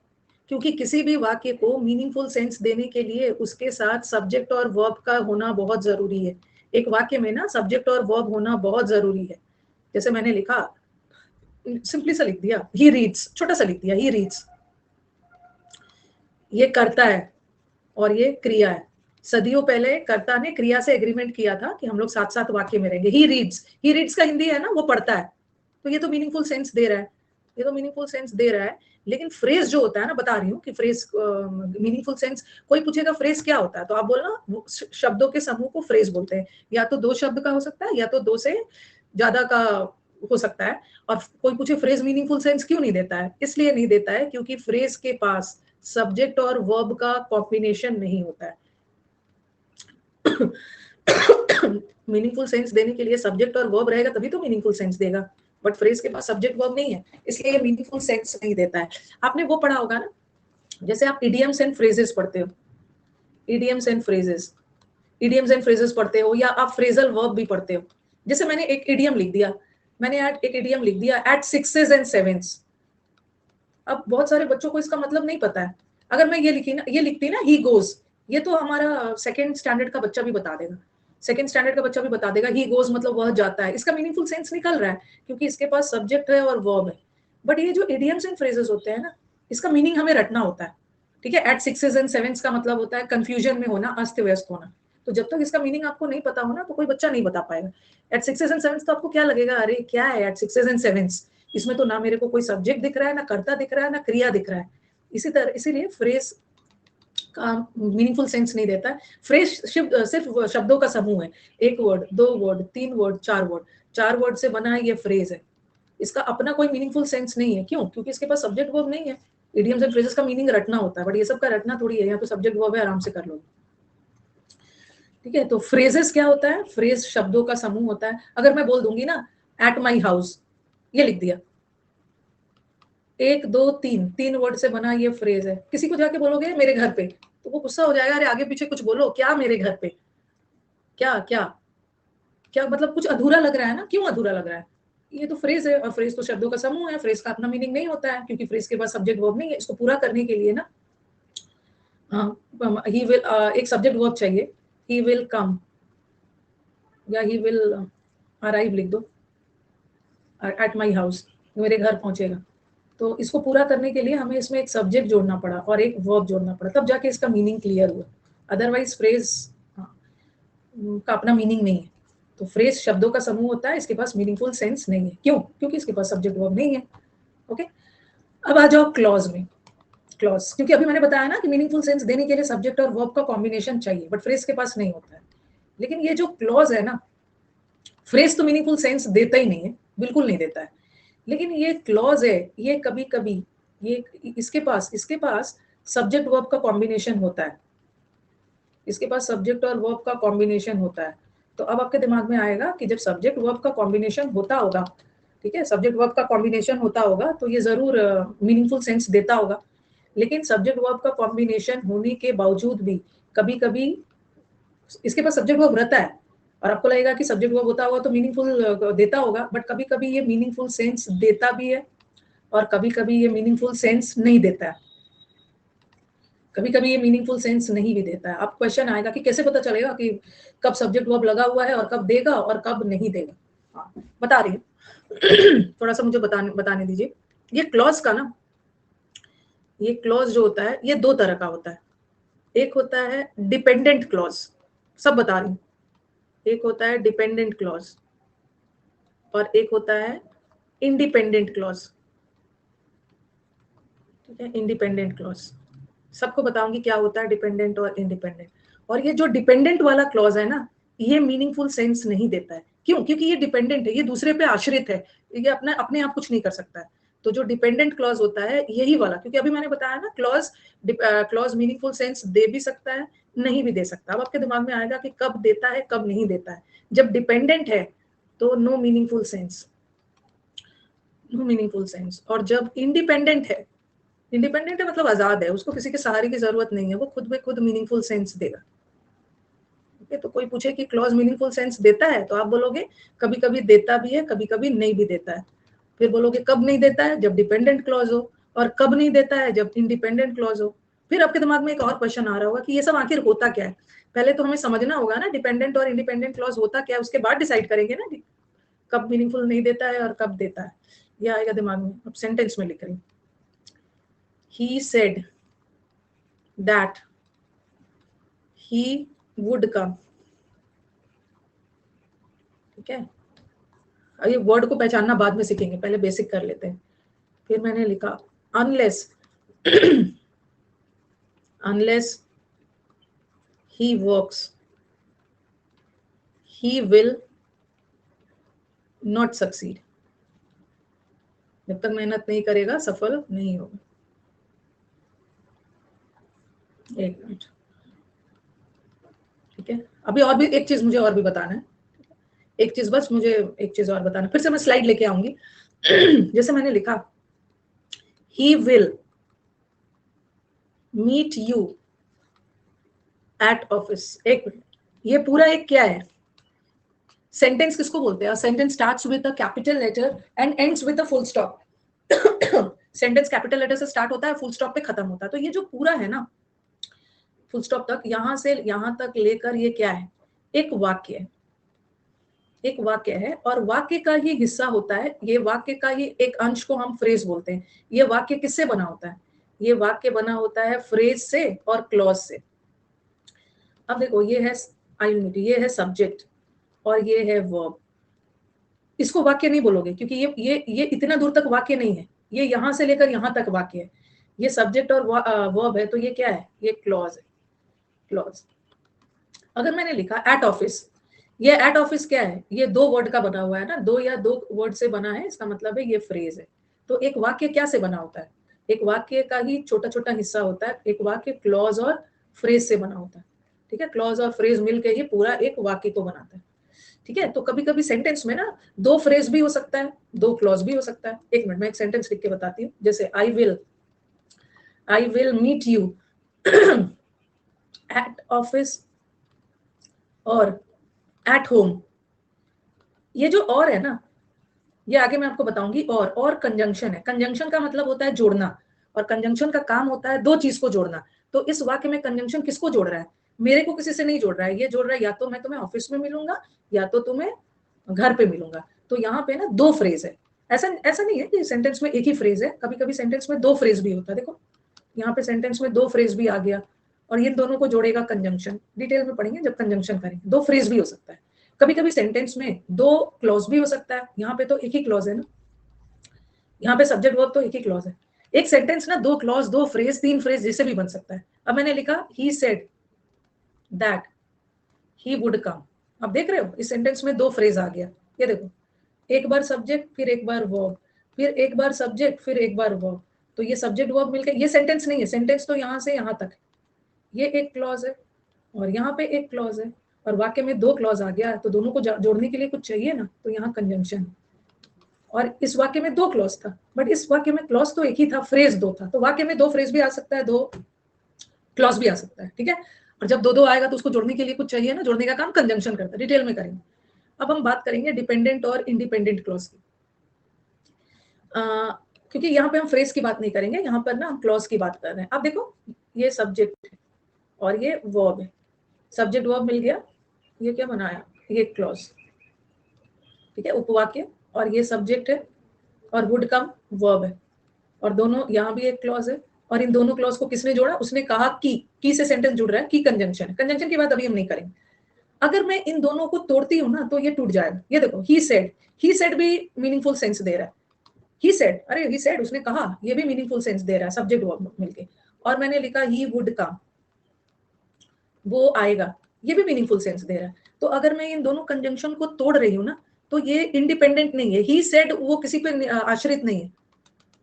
Speaker 1: क्योंकि किसी भी वाक्य को मीनिंगफुल सेंस देने के लिए उसके साथ सब्जेक्ट और वर्ब का होना बहुत जरूरी है। एक वाक्य में ना सब्जेक्ट और वर्ब होना बहुत जरूरी है। जैसे मैंने लिखा, सिंपली सा लिख दिया ही रीड्स, छोटा सा लिख दिया ही रीड्स, ये करता है और ये क्रिया है। सदियों पहले कर्ता ने क्रिया से एग्रीमेंट किया था कि हम लोग साथ साथ वाक्य में रहेंगे। ही रीड्स का हिंदी है ना, वो पढ़ता है, तो ये तो मीनिंगफुल सेंस दे रहा है, ये तो मीनिंगफुल सेंस दे रहा है। लेकिन फ्रेज जो होता है ना, बता रही हूँ कि फ्रेज मीनिंगफुल सेंस, कोई पूछेगा फ्रेज क्या होता है, तो आप बोलना शब्दों के समूह को फ्रेज बोलते हैं। या तो 2 शब्द का हो सकता है, या तो 2 से ज्यादा का हो सकता है। और कोई पूछे फ्रेज मीनिंगफुल सेंस क्यों नहीं देता है, इसलिए नहीं देता है क्योंकि फ्रेज के पास सब्जेक्ट और वर्ब का कॉम्बिनेशन नहीं होता है। मीनिंगफुल सेंस देने के लिए सब्जेक्ट और वर्ब रहेगा तभी तो मीनिंगफुल सेंस देगा, बट फ्रेज के पास सब्जेक्ट वर्ब नहीं है, इसलिए ये मीनिंगफुल सेंस नहीं देता है। आपने वो पढ़ा होगा ना, जैसे आप इडियम्स एंड फ्रेजेस पढ़ते हो, idioms and phrases, idioms and phrases पढ़ते हो, या आप फ्रेजल वर्ब भी पढ़ते हो। जैसे मैंने एक इडियम लिख दिया, मैंने एक इडियम लिख दिया एट 6s and 7s। अब बहुत सारे बच्चों को इसका मतलब नहीं पता है। अगर मैं ये लिखती ना ही गोज, ये तो हमारा सेकंड स्टैंडर्ड का बच्चा भी बता देगा, सेकंड स्टैंडर्ड का बच्चा भी बता देगा ही गोज मतलब वह जाता है। इसका मीनिंगफुल सेंस निकल रहा है क्योंकि इसके पास सब्जेक्ट है और वर्ब है। बट ये जो इडियम्स एंड फ्रेजेस होते हैं ना, इसका मीनिंग हमें रटना होता है। ठीक है, एट 6s and 7s का मतलब होता है कंफ्यूजन में होना, अस्त व्यस्त होना। तो जब तक इसका मीनिंग आपको नहीं पता हो ना, तो कोई बच्चा नहीं बता पाएगा। एट 6s and 7s तो आपको क्या लगेगा, अरे क्या है एट 6s and 7s, इसमें तो ना मेरे को कोई सब्जेक्ट दिख रहा है, ना कर्ता दिख रहा है, ना क्रिया दिख रहा है। इसी तरह इसीलिए फ्रेज का मीनिंगफुल सेंस नहीं देता है। फ्रेज सिर्फ शब्दों का समूह है, 1 word, 2 word, 3 word, 4 word, 4 word से बना है ये फ्रेज है। इसका अपना कोई मीनिंगफुल सेंस नहीं है। क्यों? क्योंकि इसके पास सब्जेक्ट वर्ब नहीं है। इडियम्स एंड फ्रेजेस का मीनिंग रटना होता है, बट ये सब का रटना थोड़ी है, यहाँ तो सब्जेक्ट वर्ब है, आराम से कर लो। ठीक है, तो फ्रेजेस क्या होता है? फ्रेज शब्दों का समूह होता है। अगर मैं बोल दूंगी ना एट माई हाउस, ये लिख दिया, 1 2 3, 3 वर्ड से बना ये फ्रेज है। किसी को जाके बोलोगे मेरे घर पे, तो वो गुस्सा हो जाएगा, अरे आगे पीछे कुछ बोलो, क्या मेरे घर पे, क्या क्या क्या, मतलब कुछ अधूरा लग रहा है ना, क्यों अधूरा लग रहा है? ये तो फ्रेज है, और फ्रेज तो शब्दों का समूह है, फ्रेज का अपना मीनिंग नहीं होता है क्योंकि फ्रेज के पास सब्जेक्ट वर्ब नहीं है। इसको पूरा करने के लिए ना ही विल, एक सब्जेक्ट वर्ब चाहिए, ही विल कम या ही विल अराइव लिख दो, एट माई हाउस, मेरे घर पहुंचेगा। तो इसको पूरा करने के लिए हमें इसमें एक सब्जेक्ट जोड़ना पड़ा और एक वर्ब जोड़ना पड़ा, तब जाके इसका मीनिंग क्लियर हुआ। अदरवाइज फ्रेज का अपना मीनिंग नहीं है। तो फ्रेज शब्दों का समूह होता है, इसके पास मीनिंगफुल सेंस नहीं है। क्यों? क्योंकि इसके पास सब्जेक्ट वर्ब नहीं है। ओके, अब आ जाओ क्लॉज में। क्लॉज, क्योंकि अभी मैंने बताया ना कि मीनिंगफुल सेंस देने के लिए सब्जेक्ट और वर्ब का कॉम्बिनेशन चाहिए, बट फ्रेज के पास नहीं होता है। लेकिन ये जो क्लॉज है ना, फ्रेज तो मीनिंगफुल सेंस देता ही नहीं है, बिल्कुल नहीं देता है। लेकिन ये क्लॉज है, ये कभी कभी ये इसके पास सब्जेक्ट वर्ब का कॉम्बिनेशन होता है, इसके पास सब्जेक्ट और वर्ब का कॉम्बिनेशन होता है। तो अब आपके दिमाग में आएगा कि जब सब्जेक्ट वर्ब का कॉम्बिनेशन होता होगा, ठीक है, सब्जेक्ट वर्ब का कॉम्बिनेशन होता होगा तो ये जरूर मीनिंगफुल सेंस देता होगा। लेकिन सब्जेक्ट वर्ब का कॉम्बिनेशन होने के बावजूद भी कभी कभी इसके पास सब्जेक्ट वर्ब रहता है, और आपको लगेगा कि सब्जेक्ट वर्ब होता होगा तो मीनिंगफुल देता होगा, बट कभी कभी ये मीनिंगफुल सेंस देता भी है और कभी कभी ये मीनिंगफुल सेंस नहीं देता है। कभी कभी ये मीनिंगफुल सेंस नहीं भी देता है। अब क्वेश्चन आएगा कि कैसे पता चलेगा कि कब सब्जेक्ट वर्ब लगा हुआ है और कब देगा और कब नहीं देगा। हाँ, बता रही हूँ। थोड़ा सा मुझे बताने दीजिए। ये क्लॉज का ना, ये क्लॉज जो होता है ये 2 तरह का होता है। एक होता है डिपेंडेंट क्लॉज, सब बता रही हूँ। एक होता है डिपेंडेंट क्लॉज और एक होता है इंडिपेंडेंट क्लॉज। ठीक है, इंडिपेंडेंट क्लॉज सबको बताऊंगी क्या होता है डिपेंडेंट और इंडिपेंडेंट। और ये जो डिपेंडेंट वाला क्लॉज है ना, ये मीनिंगफुल सेंस नहीं देता है। क्यों? क्योंकि ये डिपेंडेंट है, ये दूसरे पे आश्रित है, ये अपने अपने आप कुछ नहीं कर सकता है। तो जो डिपेंडेंट क्लॉज होता है यही वाला, क्योंकि अभी मैंने बताया ना क्लॉज मीनिंगफुल सेंस दे भी सकता है, नहीं भी दे सकता। अब आपके दिमाग में आएगा कि कब देता है कब नहीं देता है। जब डिपेंडेंट है तो no meaningful sense, no meaningful sense. और जब इंडिपेंडेंट है, इंडिपेंडेंट है मतलब आजाद है, उसको किसी के सहारे की जरूरत नहीं है, वो खुद में खुद मीनिंगफुल सेंस देगा। तो कोई पूछे कि क्लॉज मीनिंगफुल सेंस देता है तो आप बोलोगे कभी कभी देता भी है, कभी कभी नहीं भी देता है। फिर बोलोगे कब नहीं देता है, जब डिपेंडेंट क्लॉज हो, और कब नहीं देता है, जब इंडिपेंडेंट क्लॉज हो। फिर आपके दिमाग में एक और क्वेश्चन आ रहा होगा कि ये सब आखिर होता क्या है। पहले तो हमें समझना होगा ना डिपेंडेंट और इंडिपेंडेंट क्लॉज होता क्या है, उसके बाद डिसाइड करेंगे ना कि कब मीनिंगफुल नहीं देता है और कब देता है। ये आएगा दिमाग में। अब सेंटेंस में लिख रही हूँ, he said that he would come। ठीक है, अब ये वर्ड को पहचानना बाद में सीखेंगे, पहले बेसिक कर लेते हैं। फिर मैंने लिखा unless unless he works he will not succeed। जब तक मेहनत नहीं करेगा सफल नहीं होगा। एक मिनट, ठीक है। अभी और भी एक चीज मुझे और भी बताना है, एक चीज बस मुझे एक चीज और बताना, फिर से मैं स्लाइड लेके आऊंगी। जैसे मैंने लिखा he will meet you at office। एक मिनट, ये पूरा एक क्या है, सेंटेंस किसको बोलते हैं? Sentence starts with a capital letter and ends with a full stop. Sentence capital letter से स्टार्ट होता है, फुल स्टॉप पे खत्म होता है। तो ये जो पूरा है ना, फुल स्टॉप तक, यहां से यहां तक लेकर ये क्या है, एक वाक्य है। एक वाक्य है और वाक्य का ही हिस्सा होता है, ये वाक्य का ही एक अंश को हम फ्रेज बोलते हैं। ये वाक्य किससे बना होता है? ये वाक्य बना होता है फ्रेज से और क्लॉज से। अब देखो, ये है आइडेंटिटी, ये है सब्जेक्ट और ये है वर्ब। इसको वाक्य नहीं बोलोगे क्योंकि ये इतना दूर तक वाक्य नहीं है, ये यहां से लेकर यहां तक वाक्य है। ये सब्जेक्ट और वर्ब है, तो ये क्या है, ये क्लॉज है, क्लॉज। अगर मैंने लिखा एट ऑफिस, ये एट ऑफिस क्या है, ये दो वर्ड का बना हुआ है ना, दो या दो वर्ड से बना है, इसका मतलब है ये फ्रेज है। तो एक वाक्य क्या से बना होता है? एक वाक्य का ही छोटा छोटा हिस्सा होता है। एक वाक्य क्लॉज और फ्रेज से बना होता है। ठीक है, क्लॉज और फ्रेज मिलकर ही पूरा एक वाक्य को बनाता है। ठीक है, तो कभी कभी सेंटेंस में ना दो फ्रेज भी हो सकता है, दो क्लॉज भी हो सकता है। एक मिनट, मैं एक सेंटेंस लिख के बताती हूँ। जैसे I will meet you at office और एट होम। ये जो और है ना, ये आगे मैं आपको बताऊंगी। और कंजंक्शन है। कंजंक्शन का मतलब होता है जोड़ना, और कंजंक्शन का काम होता है दो चीज को जोड़ना। तो इस वाक्य में कंजंक्शन किसको जोड़ रहा है? मेरे को किसी से नहीं जोड़ रहा है, ये जोड़ रहा है या तो मैं तुम्हें ऑफिस में मिलूंगा या तो तुम्हें घर पे मिलूंगा। तो यहाँ पे ना दो फ्रेज है। ऐसा ऐसा नहीं है कि सेंटेंस में एक ही फ्रेज है, कभी कभी सेंटेंस में दो फ्रेज भी होता है। देखो यहाँ पे सेंटेंस में दो फ्रेज भी आ गया, और इन दोनों को जोड़ेगा कंजंक्शन। डिटेल में पढ़ेंगे जब कंजंक्शन करेंगे। दो फ्रेज भी हो सकता है, कभी कभी सेंटेंस में दो क्लॉज भी हो सकता है। यहाँ पे तो एक ही क्लॉज है ना, यहाँ पे सब्जेक्ट वर्ब तो एक ही क्लॉज है। एक सेंटेंस ना दो क्लॉज, दो फ्रेज, तीन फ्रेज जैसे भी बन सकता है। अब मैंने लिखा he said that he would come. अब देख रहे हो इस सेंटेंस में दो फ्रेज आ गया। ये देखो, एक बार सब्जेक्ट फिर एक बार वर्ब, फिर एक बार सब्जेक्ट फिर एक बार वर्ब। तो ये सब्जेक्ट वर्ब मिलकर ये सेंटेंस नहीं है, सेंटेंस तो यहाँ से यहाँ तक। ये एक क्लॉज है और यहाँ पे एक क्लॉज है, और वाक्य में दो क्लॉज आ गया, तो दोनों को जोड़ने के लिए कुछ चाहिए ना, तो यहाँ कंजंक्शन। और इस वाक्य में दो क्लॉज था, बट इस वाक्य में क्लॉज तो एक ही था, फ्रेज दो था। तो वाक्य में दो फ्रेज भी आ सकता है, दो क्लॉज भी आ सकता है। ठीक है, और जब दो दो आएगा तो उसको जोड़ने के लिए कुछ चाहिए ना, जोड़ने का काम कंजंक्शन करता है। डिटेल में करेंगे। अब हम बात करेंगे डिपेंडेंट और इंडिपेंडेंट क्लॉज की। क्योंकि यहाँ पे हम फ्रेज की बात नहीं करेंगे, यहाँ पर ना हम क्लॉज की बात कर रहे हैं। अब देखो, ये सब्जेक्ट है और ये वर्ब है। सब्जेक्ट वर्ब मिल गया, ये क्या बनाया, ये क्लॉज। ठीक है, उपवाक्य, और ये सब्जेक्ट है और वुड कम वर्ब है, और दोनों यहाँ भी एक क्लॉज है। और इन दोनों क्लॉज को किसने जोड़ा? उसने कहा की से सेंटेंस जुड़ रहा है, की कंजंक्शन है। कंजंक्शन की बात अभी हम नहीं करेंगे। अगर मैं इन दोनों को तोड़ती हूँ ना तो ये टूट जाएगा। ये देखो, ही सेड भी मीनिंगफुल सेंस दे रहा है। ही सेड, अरे ही सेड, उसने कहा, ये भी मीनिंगफुल सेंस दे रहा है, सब्जेक्ट वर्ब मिलके। और मैंने लिखा ही वुड कम, वो आएगा, ये भी मीनिंगफुल सेंस दे रहा है। तो अगर मैं इन दोनों कंजंक्शन को तोड़ रही हूँ ना, तो ये इंडिपेंडेंट नहीं है। ही सेड वो किसी पे आश्रित नहीं है।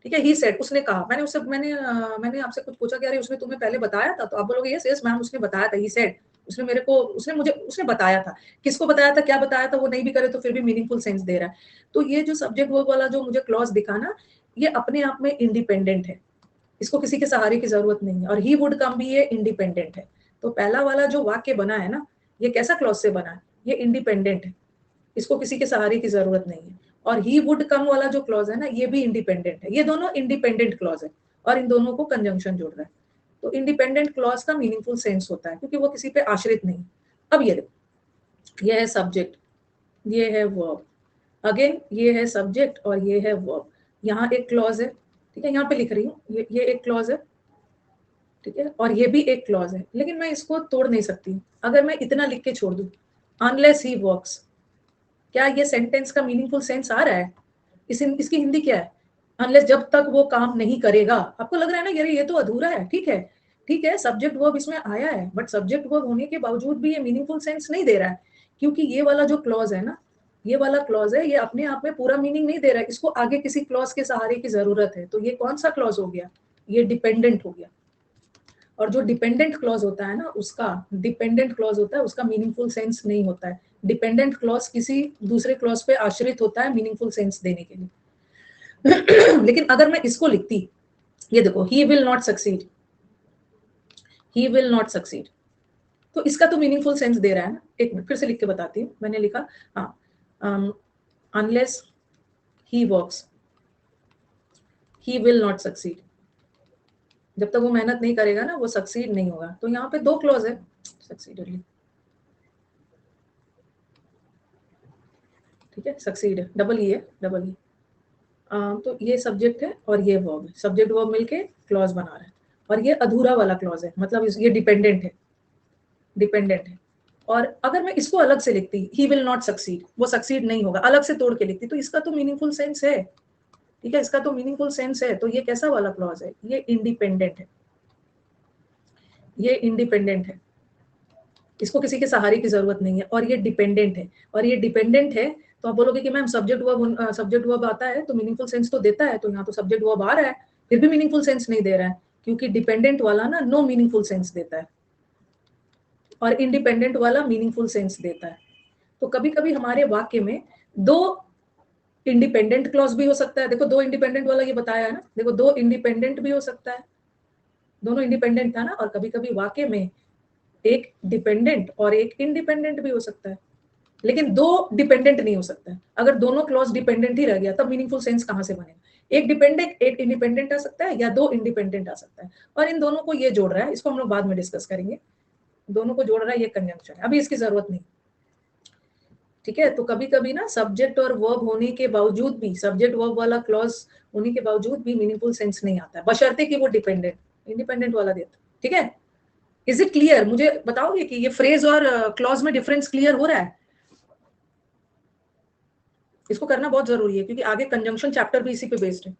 Speaker 1: ठीक है, ही सेड, उसने कहा। मैंने आपसे कुछ पूछा कि अरे उसने तुम्हें पहले बताया था, तो आप बोलोगे यस यस मैम, उसने बताया था। ही सेड, उसने बताया था। किसको बताया था, क्या बताया था, वो नहीं भी करे तो फिर भी मीनिंगफुल सेंस दे रहा है। तो ये जो सब्जेक्ट वर्ब वाला जो मुझे क्लॉज दिखा ना, ये अपने आप में इंडिपेंडेंट है, इसको किसी के सहारे की जरूरत नहीं है। और ही वुड कम भी ये इंडिपेंडेंट है। तो पहला वाला जो वाक्य बना है ना, ये कैसा क्लॉज से बना है, ये इंडिपेंडेंट है, इसको किसी के सहारे की जरूरत नहीं है। और ही वुड कम वाला जो क्लॉज है ना, ये भी इंडिपेंडेंट है। ये दोनों इंडिपेंडेंट क्लॉज है और इन दोनों को कंजंक्शन जोड़ रहा है। तो इंडिपेंडेंट क्लॉज का मीनिंगफुल सेंस होता है क्योंकि वो किसी पे आश्रित नहीं। अब ये देखो, ये है सब्जेक्ट, ये है वर्ब, अगेन ये है सब्जेक्ट और ये है वर्ब। यहाँ एक क्लॉज है, ठीक है, यहाँ पे लिख रही हूँ, ये एक क्लॉज है, ठीक है, और ये भी एक क्लॉज है, लेकिन मैं इसको तोड़ नहीं सकती। अगर मैं इतना लिख के छोड़ दूं, अनलेस ही वर्क्स, क्या ये सेंटेंस का मीनिंगफुल सेंस आ रहा है? इसकी हिंदी क्या है? अनलेस, जब तक वो काम नहीं करेगा। आपको लग रहा है ना यार ये तो अधूरा है, ठीक है, ठीक है, सब्जेक्ट वर्ब इसमें आया है, बट सब्जेक्ट वर्ब होने के बावजूद भी ये मीनिंगफुल सेंस नहीं दे रहा है, क्योंकि ये वाला जो क्लॉज है ना, ये वाला क्लॉज है, ये अपने आप में पूरा मीनिंग नहीं दे रहा है, इसको आगे किसी क्लॉज के सहारे की जरूरत है। तो ये कौन सा क्लॉज हो गया? ये डिपेंडेंट हो गया। और जो डिपेंडेंट क्लॉज होता है ना, उसका डिपेंडेंट क्लॉज होता है, उसका मीनिंगफुल सेंस नहीं होता है। डिपेंडेंट क्लॉज किसी दूसरे क्लॉज पे आश्रित होता है मीनिंगफुल सेंस देने के लिए। लेकिन अगर मैं इसको लिखती, ये देखो, he will not succeed, he will not succeed, तो इसका तो मीनिंगफुल सेंस दे रहा है ना। एक मिनट फिर से लिख के बताती हूँ। मैंने लिखा, हाँ, unless he works, he will not succeed, जब तक वो मेहनत नहीं करेगा ना, वो सक्सीड नहीं होगा। तो यहाँ पे दो क्लॉज है, सक्सीडरली, ठीक है, सक्सीड डबल ई है, डबल ई। तो ये सब्जेक्ट है और ये वर्ब है, सब्जेक्ट वर्ब मिलके क्लॉज बना रहा है, और ये अधूरा वाला क्लॉज है, मतलब ये डिपेंडेंट है, डिपेंडेंट है। और अगर मैं इसको अलग से लिखती, ही विल नॉट सक्सीड, वो सक्सीड नहीं होगा, अलग से तोड़ के लिखती, तो इसका तो मीनिंगफुल सेंस है, ठीक है, इसका तो मीनिंगफुल सेंस है। तो ये कैसा वाला क्लॉज है? ये इंडिपेंडेंट है, ये इंडिपेंडेंट है, इसको किसी के सहारे की जरूरत नहीं है, और ये डिपेंडेंट है। और ये डिपेंडेंट है तो आप बोलोगे कि मैम सब्जेक्ट वर्ब आता है तो मीनिंगफुल सेंस तो देता है, तो यहाँ तो सब्जेक्ट वर्ब आ रहा है फिर भी मीनिंगफुल सेंस नहीं दे रहा है, क्योंकि डिपेंडेंट वाला ना नो मीनिंगफुल सेंस देता है और इंडिपेंडेंट वाला मीनिंगफुल सेंस देता है। तो कभी कभी हमारे वाक्य में दो इंडिपेंडेंट क्लॉज भी हो सकता है। देखो, दो इंडिपेंडेंट वाला ये बताया है ना, देखो, दो इंडिपेंडेंट भी हो सकता है, दोनों इंडिपेंडेंट था ना। और कभी कभी वाक्य में एक डिपेंडेंट और एक इंडिपेंडेंट भी हो सकता है, लेकिन दो डिपेंडेंट नहीं हो सकता है। अगर दोनों क्लॉज डिपेंडेंट ही रह गया तब मीनिंगफुल सेंस कहां से बनेगा? एक डिपेंडेंट एक इंडिपेंडेंट आ सकता है, या दो इंडिपेंडेंट आ सकता है, और इन दोनों को ये जोड़ रहा है, इसको हम लोग बाद में डिस्कस करेंगे। दोनों को जोड़ रहा है, ये कंजंक्शन है, अभी इसकी जरूरत नहीं, ठीक है। तो कभी कभी ना सब्जेक्ट और वर्ब होने के बावजूद भी, सब्जेक्ट वर्ब वाला क्लॉज होने के बावजूद भी मीनिंगफुल सेंस नहीं आता है, बशर्ते कि वो डिपेंडेंट इंडिपेंडेंट वाला देता, ठीक है। Is it clear? मुझे बताओगे कि ये फ्रेज और क्लॉज में डिफरेंस क्लियर हो रहा है? इसको करना बहुत जरूरी है क्योंकि आगे कंजंक्शन चैप्टर भी इसी पे बेस्ड है।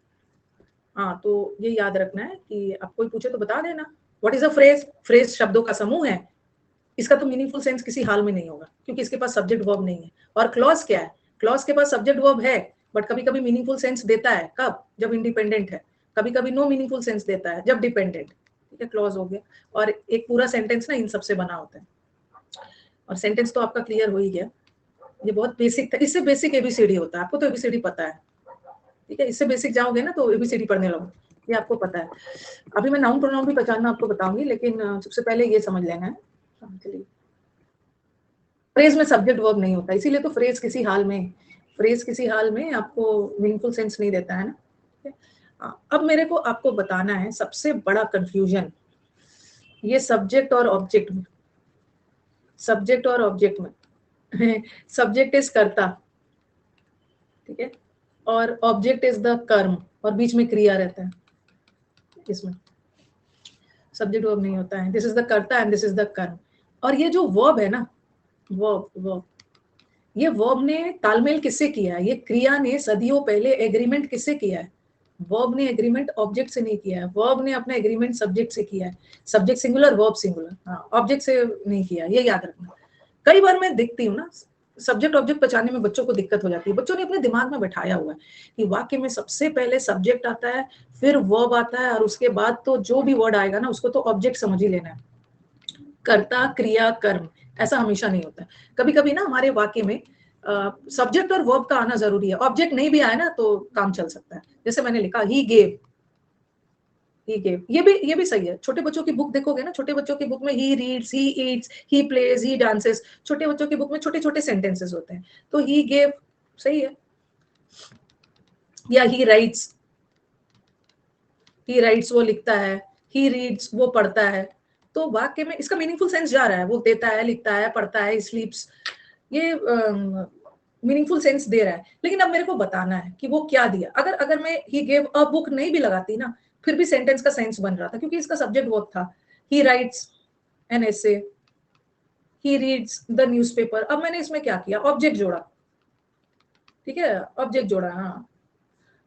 Speaker 1: हाँ, तो ये याद रखना है कि आप कोई पूछे तो बता देना। What is a phrase? Phrase शब्दों का समूह है, इसका तो मीनिंगफुल सेंस किसी हाल में नहीं होगा क्योंकि इसके पास सब्जेक्ट वर्ब नहीं है। और क्लॉज क्या है? क्लॉज के पास सब्जेक्ट वर्ब है, बट कभी कभी मीनिंगफुल सेंस देता है, कब? जब इंडिपेंडेंट है। कभी कभी नो मीनिंगफुल सेंस देता है जब डिपेंडेंट, ठीक है। क्लॉज हो गया, और एक पूरा सेंटेंस ना इन सबसे बना होता है। और सेंटेंस तो आपका क्लियर हो ही गया, ये बहुत बेसिक था, इससे बेसिक एबीसीडी होता है, आपको तो एबीसीडी पता है, ठीक है। इससे बेसिक जाओगे ना तो एबीसीडी पढ़ने लगो, ये आपको पता है। अभी मैं नाउन प्रोनाउन भी पहचानना आपको बताऊंगी, लेकिन सबसे पहले ये समझ लेना है। चलिए, फ्रेज में सब्जेक्ट वर्ब नहीं होता, इसीलिए तो फ्रेज किसी हाल में आपको मीनिंगफुल सेंस नहीं देता है ना। अब मेरे को आपको बताना है सबसे बड़ा कंफ्यूजन, ये सब्जेक्ट और ऑब्जेक्ट में, सब्जेक्ट और ऑब्जेक्ट में सब्जेक्ट इज कर्ता, ठीक है, और ऑब्जेक्ट इज द कर्म, और बीच में क्रिया रहता है, इसमें सब्जेक्ट वर्ब नहीं होता है। दिस इज द कर्ता एंड दिस इज द कर्म। और ये जो वर्ब है ना, वर्ब, ये वर्ब ने तालमेल किससे किया है? ये क्रिया ने सदियों पहले एग्रीमेंट किससे किया है? वर्ब ने एग्रीमेंट ऑब्जेक्ट से नहीं किया है, वर्ब ने अपना एग्रीमेंट सब्जेक्ट से किया है। सब्जेक्ट सिंगुलर, वर्ब सिंगुलर, हाँ, ऑब्जेक्ट से नहीं किया, ये याद रखना। कई बार मैं देखती हूँ ना, सब्जेक्ट ऑब्जेक्ट पहचानने में बच्चों को दिक्कत हो जाती है। बच्चों ने अपने दिमाग में बैठाया हुआ है कि वाक्य में सबसे पहले सब्जेक्ट आता है, फिर वर्ब आता है, और उसके बाद तो जो भी वर्ड आएगा ना उसको तो ऑब्जेक्ट समझ ही लेना है। कर्ता, क्रिया, कर्म, ऐसा हमेशा नहीं होता है। कभी कभी ना हमारे वाक्य में सब्जेक्ट और वर्ब का आना जरूरी है, ऑब्जेक्ट नहीं भी आए ना तो काम चल सकता है। जैसे मैंने लिखा ही गेव, ये भी सही है। छोटे बच्चों की बुक देखोगे ना, छोटे बच्चों की बुक में he reads, he eats, he plays, he dances, छोटे बच्चों की बुक में छोटे छोटे सेंटेंसेस होते हैं, तो ही गेव सही है। या ही राइट्स वो लिखता है, ही रीड्स वो पढ़ता है। तो वाक्य में इसका मीनिंगफुल सेंस जा रहा है, वो देता है, लिखता है, पढ़ता है, स्लीप्स, ये मीनिंगफुल सेंस दे रहा है। लेकिन अब मेरे को बताना है कि वो क्या दिया। अगर अगर मैं ही गेव अ बुक नहीं भी लगाती ना, फिर भी सेंटेंस का सेंस बन रहा था, क्योंकि इसका सब्जेक्ट वर्ब था। ही rights an essay, he reads the newspaper. अब मैंने इसमें क्या किया, ऑब्जेक्ट जोड़ा, ठीक है, ऑब्जेक्ट जोड़ा। हाँ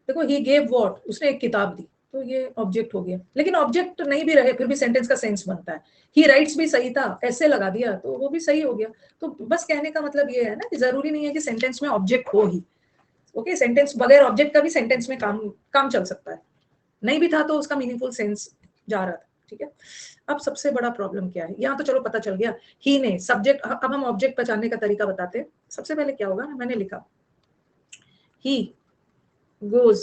Speaker 1: देखो, ही गेव व्हाट, उसने एक किताब दी, तो ये ऑब्जेक्ट हो गया। लेकिन ऑब्जेक्ट नहीं भी रहे फिर भी सेंटेंस का सेंस बनता है। ही राइट्स भी सही था, ऐसे लगा दिया तो वो भी सही हो गया। तो बस कहने का मतलब ये है ना कि जरूरी नहीं है कि सेंटेंस में ऑब्जेक्ट हो ही। ओके, सेंटेंस बगैर ऑब्जेक्ट का भी सेंटेंस में काम काम चल सकता है। नहीं भी था तो उसका मीनिंगफुल सेंस जा रहा था, ठीक है। अब सबसे बड़ा प्रॉब्लम क्या है, यहाँ तो चलो पता चल गया, ही ने सब्जेक्ट। अब हम ऑब्जेक्ट पहचानने का तरीका बताते हैं। सबसे पहले क्या होगा, मैंने लिखा ही गोज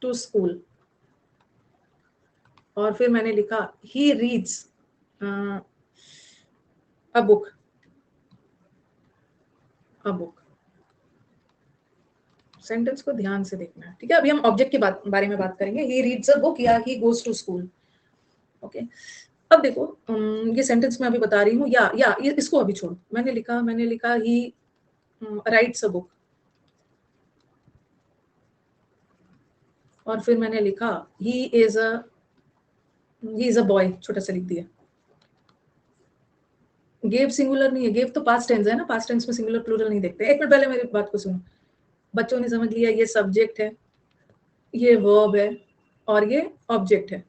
Speaker 1: टू स्कूल, और फिर मैंने लिखा he reads a book, a book. Sentence को ध्यान से देखना है, ठीक है। अभी हम ऑब्जेक्ट के बारे में बात करेंगे, ही रीड्स अ बुक या he goes to school. Okay, अब देखो ये सेंटेंस मैं अभी बता रही हूँ, या इसको अभी छोड़ो। मैंने लिखा ही राइट्स अ बुक, और फिर मैंने लिखा ही इज अ बॉय, छोटा सा लिख दिया। गेव सिंगुलर नहीं है, गेव तो पास्ट टेंस है ना, पास्ट टेंस में सिंगुलर प्लूरल नहीं देखते। एक मिनट पहले मेरी बात को सुनो। बच्चों ने समझ लिया, ये सब्जेक्ट है, ये वर्ब है, और ये ऑब्जेक्ट है।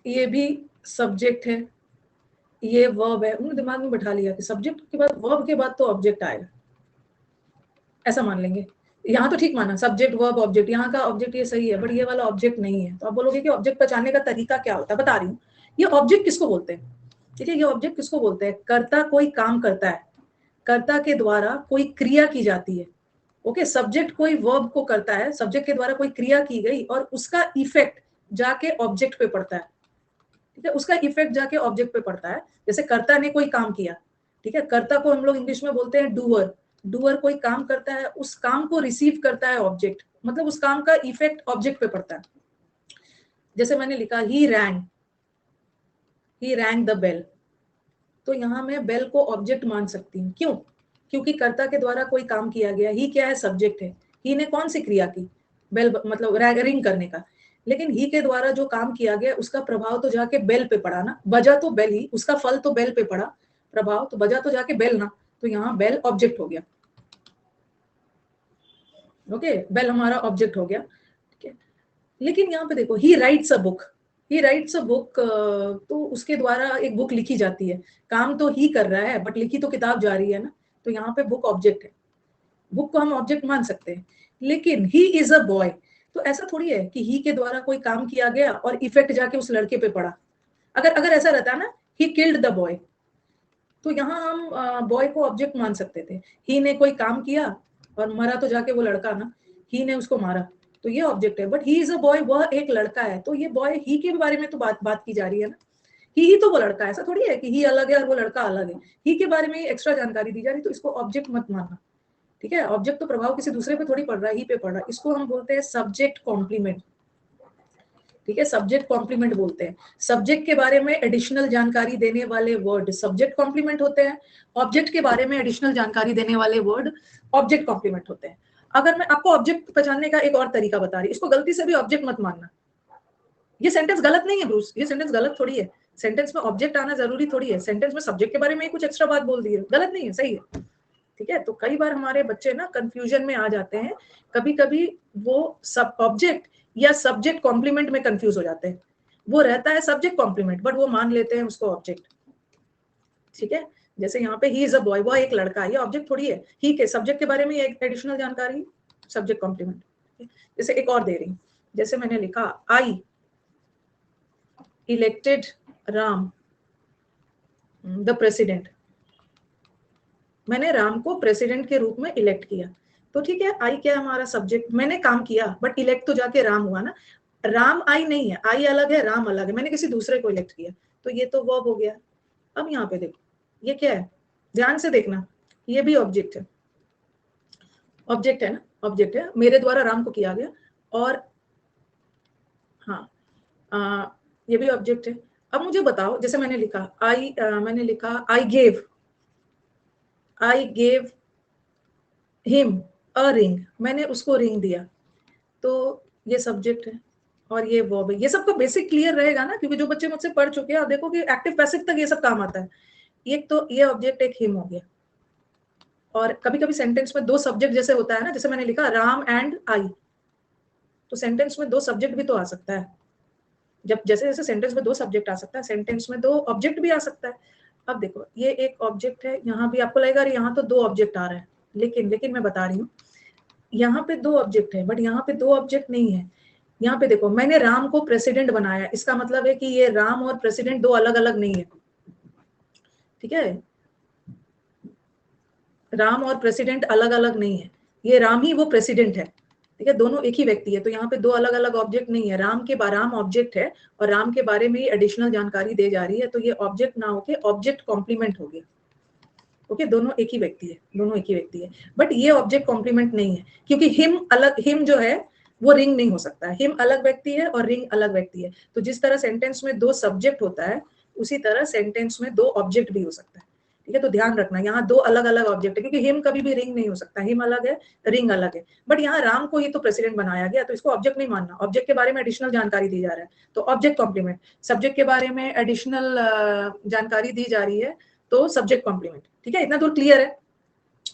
Speaker 1: ये भी सब्जेक्ट है, ये वर्ब है। उन्होंने दिमाग में बैठा लिया कि सब्जेक्ट के बाद वर्ब के बाद तो ऑब्जेक्ट आएगा, ऐसा मान लेंगे। यहाँ तो ठीक माना, सब्जेक्ट वर्ब ऑब्जेक्ट, यहाँ का ऑब्जेक्ट ये सही है, बट ये वाला ऑब्जेक्ट नहीं है। तो आप बोलोगे कि ऑब्जेक्ट पहचानने का तरीका क्या होता है, बता रही हूँ। ये ऑब्जेक्ट किसको बोलते हैं, ठीक है, ये ऑब्जेक्ट किसको बोलते हैं, कर्ता कोई काम करता है, कर्ता के द्वारा कोई क्रिया की जाती है। ओके, सब्जेक्ट कोई वर्ब को करता है, सब्जेक्ट के द्वारा कोई क्रिया की गई और उसका इफेक्ट जाके ऑब्जेक्ट पे पड़ता है, ठीक है, उसका इफेक्ट जाके ऑब्जेक्ट पे पड़ता है। जैसे कर्ता ने कोई काम किया, ठीक है, कर्ता को हम लोग इंग्लिश में बोलते हैं डूअर। डूअर कोई काम करता है, उस काम को रिसीव करता है ऑब्जेक्ट, मतलब उस काम का इफेक्ट ऑब्जेक्ट पे पड़ता है। जैसे मैंने लिखा ही रैंग द बेल, तो यहाँ मैं बेल को ऑब्जेक्ट मान सकती हूँ। क्यों? क्योंकि कर्ता के द्वारा कोई काम किया गया, ही क्या है, सब्जेक्ट है। ही ने कौन सी क्रिया की, बेल मतलब रिंग करने का। लेकिन ही के द्वारा जो काम किया गया उसका प्रभाव तो जाके बेल पे पड़ा ना, बजा तो बेल ही, उसका फल तो बेल पे पड़ा, प्रभाव तो बजा तो जाके बेल ना, तो यहाँ बेल ऑब्जेक्ट हो गया। ओके, बेल हमारा ऑब्जेक्ट हो गया, ठीक है। लेकिन यहाँ पे देखो, ही rights a book, he rights a book, तो उसके द्वारा एक बुक लिखी जाती है। काम तो ही कर रहा है बट लिखी तो किताब जा रही है ना, तो यहाँ पे बुक ऑब्जेक्ट है। बुक को हम ऑब्जेक्ट मान सकते हैं। लेकिन ही इज अ बॉय, तो ऐसा थोड़ी है कि ही के द्वारा कोई काम किया गया और इफेक्ट जाके उस लड़के पे पड़ा। अगर अगर ऐसा रहता ना, ही किल्ड द बॉय, तो यहाँ हम बॉय को ऑब्जेक्ट मान सकते थे। ही ने कोई काम किया और मरा तो जाके वो लड़का ना, ही ने उसको मारा, तो ये ऑब्जेक्ट है। But he is a boy, वह एक लड़का है, तो ये बॉय ही के बारे में तो बात की जा रही है ना। ही तो वो लड़का है, ऐसा थोड़ी है कि ही अलग है और वो लड़का अलग है। ही के बारे में एक्स्ट्रा जानकारी दी जा रही, तो इसको ऑब्जेक्ट मत मानना, ठीक है। ऑब्जेक्ट तो प्रभाव किसी दूसरे पे थोड़ी पड़ रहा है, ही पे पड़ रहा है। इसको हम बोलते हैं सब्जेक्ट कॉम्प्लीमेंट, ठीक है, सब्जेक्ट कॉम्प्लीमेंट बोलते हैं। सब्जेक्ट के बारे में एडिशनल जानकारी देने वाले वर्ड सब्जेक्ट कॉम्प्लीमेंट होते हैं, ऑब्जेक्ट के बारे में एडिशनल जानकारी देने वाले वर्ड ऑब्जेक्ट कॉम्प्लीमेंट होते हैं। अगर मैं आपको ऑब्जेक्ट पहचानने का एक और तरीका बता रही, इसको गलती से भी ऑब्जेक्ट मत मानना। ये सेंटेंस गलत नहीं है ब्रूस, ये सेंटेंस गलत थोड़ी है। सेंटेंस में ऑब्जेक्ट आना जरूरी थोड़ी है, सेंटेंस में सब्जेक्ट के बारे में कुछ एक्स्ट्रा बात बोल दी है, गलत नहीं है, सही है, ठीक है। तो कई बार हमारे बच्चे ना कंफ्यूजन में आ जाते हैं, कभी कभी वो सब ऑब्जेक्ट या सब्जेक्ट कॉम्प्लीमेंट में कंफ्यूज हो जाते हैं। वो रहता है सब्जेक्ट कॉम्प्लीमेंट बट वो मान लेते हैं उसको ऑब्जेक्ट, ठीक है। जैसे यहाँ पे ही इज अ बॉय, वो एक लड़का है, ये ऑब्जेक्ट थोड़ी है। ही के सब्जेक्ट के बारे में एक एडिशनल जानकारी, सब्जेक्ट कॉम्प्लीमेंट। जैसे एक और दे रही, जैसे मैंने लिखा आई इलेक्टेड राम द प्रेसिडेंट, मैंने राम को प्रेसिडेंट के रूप में इलेक्ट किया। तो ठीक है, आई क्या है हमारा सब्जेक्ट, मैंने काम किया बट इलेक्ट तो जाके राम हुआ ना। राम आई नहीं है, आई अलग है, राम अलग है, मैंने किसी दूसरे को इलेक्ट किया, तो ये तो वर्ब हो गया। अब यहाँ पे देखो, ये क्या है, ध्यान से देखना, ये भी ऑब्जेक्ट है, ऑब्जेक्ट है ना, ऑब्जेक्ट है, मेरे द्वारा राम को किया गया, और हाँ ये भी ऑब्जेक्ट है। अब मुझे बताओ, जैसे मैंने लिखा I gave him a ring, मैंने उसको रिंग दिया, तो ये सब्जेक्ट है और ये वर्ब है। ये सबका बेसिक क्लियर रहेगा ना, क्योंकि जो बच्चे मुझसे पढ़ चुके हैं, आप देखो कि एक्टिव पैसिव तक ये सब काम आता है। एक तो ये ऑब्जेक्ट एक हिम हो गया, और कभी कभी सेंटेंस में दो सब्जेक्ट जैसे होता है ना, जैसे मैंने लिखा राम एंड आई, तो सेंटेंस में दो सब्जेक्ट भी तो आ सकता है। जब जैसे जैसे सेंटेंस में दो सब्जेक्ट आ सकता है, सेंटेंस में दो ऑब्जेक्ट भी आ सकता है। अब देखो ये एक ऑब्जेक्ट है, यहाँ भी आपको लगेगा यहाँ तो दो ऑब्जेक्ट आ रहे हैं, लेकिन मैं बता रही हूँ यहाँ पे दो ऑब्जेक्ट है, बट यहाँ पे दो ऑब्जेक्ट नहीं है। यहाँ पे देखो, मैंने राम को प्रेसिडेंट बनाया, इसका मतलब है कि ये राम और प्रेसिडेंट दो अलग अलग नहीं है, ठीक है। राम और प्रेसिडेंट अलग अलग नहीं है, ये राम ही वो प्रेसिडेंट है, ठीक है, दोनों एक ही व्यक्ति है। तो यहाँ पे दो अलग अलग ऑब्जेक्ट नहीं है, राम ऑब्जेक्ट है और राम के बारे में एडिशनल जानकारी दे जा रही है, तो ये ऑब्जेक्ट ना होके ऑब्जेक्ट कॉम्प्लीमेंट हो गया। ओके, दोनों एक ही व्यक्ति है, दोनों एक ही व्यक्ति है, बट ये ऑब्जेक्ट कॉम्प्लीमेंट नहीं है, क्योंकि हिम अलग, हिम जो है वो रिंग नहीं हो सकता है। हिम अलग व्यक्ति है और रिंग अलग व्यक्ति है। तो जिस तरह सेंटेंस में दो सब्जेक्ट होता है, उसी तरह सेंटेंस में दो ऑब्जेक्ट भी हो सकता है, ठीक है। तो ध्यान रखना, यहाँ दो अलग अलग ऑब्जेक्ट है, क्योंकि हिम कभी भी रिंग नहीं हो सकता, हिम अलग है, रिंग अलग है। बट यहाँ राम को ही तो प्रेसिडेंट बनाया गया, तो इसको ऑब्जेक्ट नहीं मानना, ऑब्जेक्ट के बारे में एडिशनल जानकारी दी जा रहा है, तो ऑब्जेक्ट कॉम्प्लीमेंट। सब्जेक्ट के बारे में एडिशनल जानकारी दी जा रही है, तो सब्जेक्ट कॉम्प्लीमेंट, ठीक है। इतना दूर क्लियर है।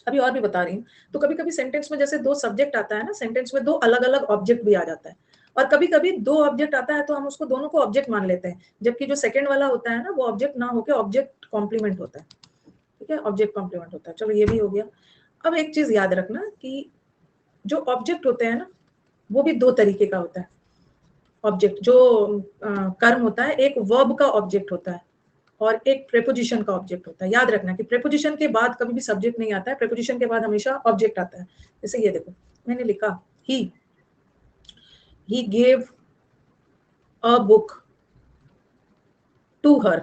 Speaker 1: अभी और भी बता रही हूँ। तो कभी कभी सेंटेंस में जैसे दो सब्जेक्ट आता है ना, सेंटेंस में दो अलग अलग ऑब्जेक्ट भी आ जाता है, और कभी कभी दो ऑब्जेक्ट आता है तो हम उसको दोनों को ऑब्जेक्ट मान लेते हैं, जबकि जो सेकंड वाला होता है ना, वो ऑब्जेक्ट ना होकर ऑब्जेक्ट कॉम्प्लीमेंट होता है, ठीक है, ऑब्जेक्ट कॉम्प्लीमेंट होता है। चलो ये भी हो गया। अब एक चीज याद रखना कि जो ऑब्जेक्ट होते हैं ना, वो भी दो तरीके का होता है। ऑब्जेक्ट जो कर्म होता है, एक वर्ब का ऑब्जेक्ट होता है और एक प्रेपोजिशन का ऑब्जेक्ट होता है। याद रखना कि प्रेपोजिशन के बाद कभी भी सब्जेक्ट नहीं आता है, प्रेपोजिशन के बाद हमेशा ऑब्जेक्ट आता है। जैसे ये देखो, मैंने लिखा he gave a book to her।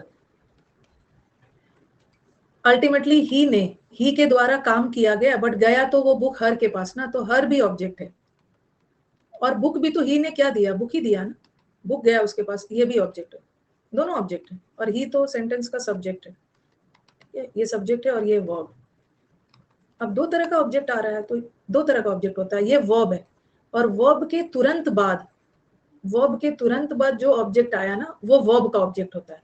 Speaker 1: Ultimately ही के द्वारा काम किया गया, बट गया तो वो बुक हर के पास ना, तो हर भी ऑब्जेक्ट है, और बुक भी तो ही ने क्या दिया, बुक ही दिया ना, बुक गया उसके पास, ये भी ऑब्जेक्ट है, दोनों ऑब्जेक्ट है। और ही तो सेंटेंस का सब्जेक्ट है, ये सब्जेक्ट है और ये वर्ब। अब दो तरह का ऑब्जेक्ट आ रहा है, तो दो तरह का ऑब्जेक्ट होता है, ये वर्ब है, और वर्ब के तुरंत बाद जो ऑब्जेक्ट आया ना, वो वर्ब का ऑब्जेक्ट होता है।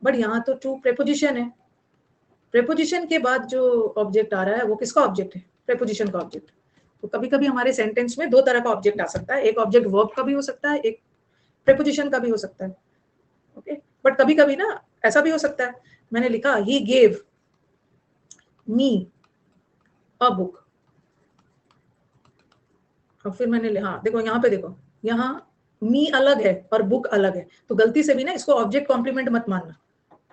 Speaker 1: बट यहाँ तो टू प्रेपोजिशन है, प्रेपोजिशन के बाद जो ऑब्जेक्ट आ रहा है वो किसका ऑब्जेक्ट है, प्रेपोजिशन का ऑब्जेक्ट। तो कभी कभी हमारे सेंटेंस में दो तरह का ऑब्जेक्ट आ सकता है, एक ऑब्जेक्ट वर्ब का भी हो सकता है, एक प्रेपोजिशन का भी हो सकता है, ओके। बट कभी कभी ना ऐसा भी हो सकता है, मैंने लिखा he gave me a book, और फिर मैंने, हाँ देखो यहाँ पे देखो, यहाँ मी अलग है और बुक अलग है, तो गलती से भी ना इसको ऑब्जेक्ट कॉम्प्लीमेंट मत मानना,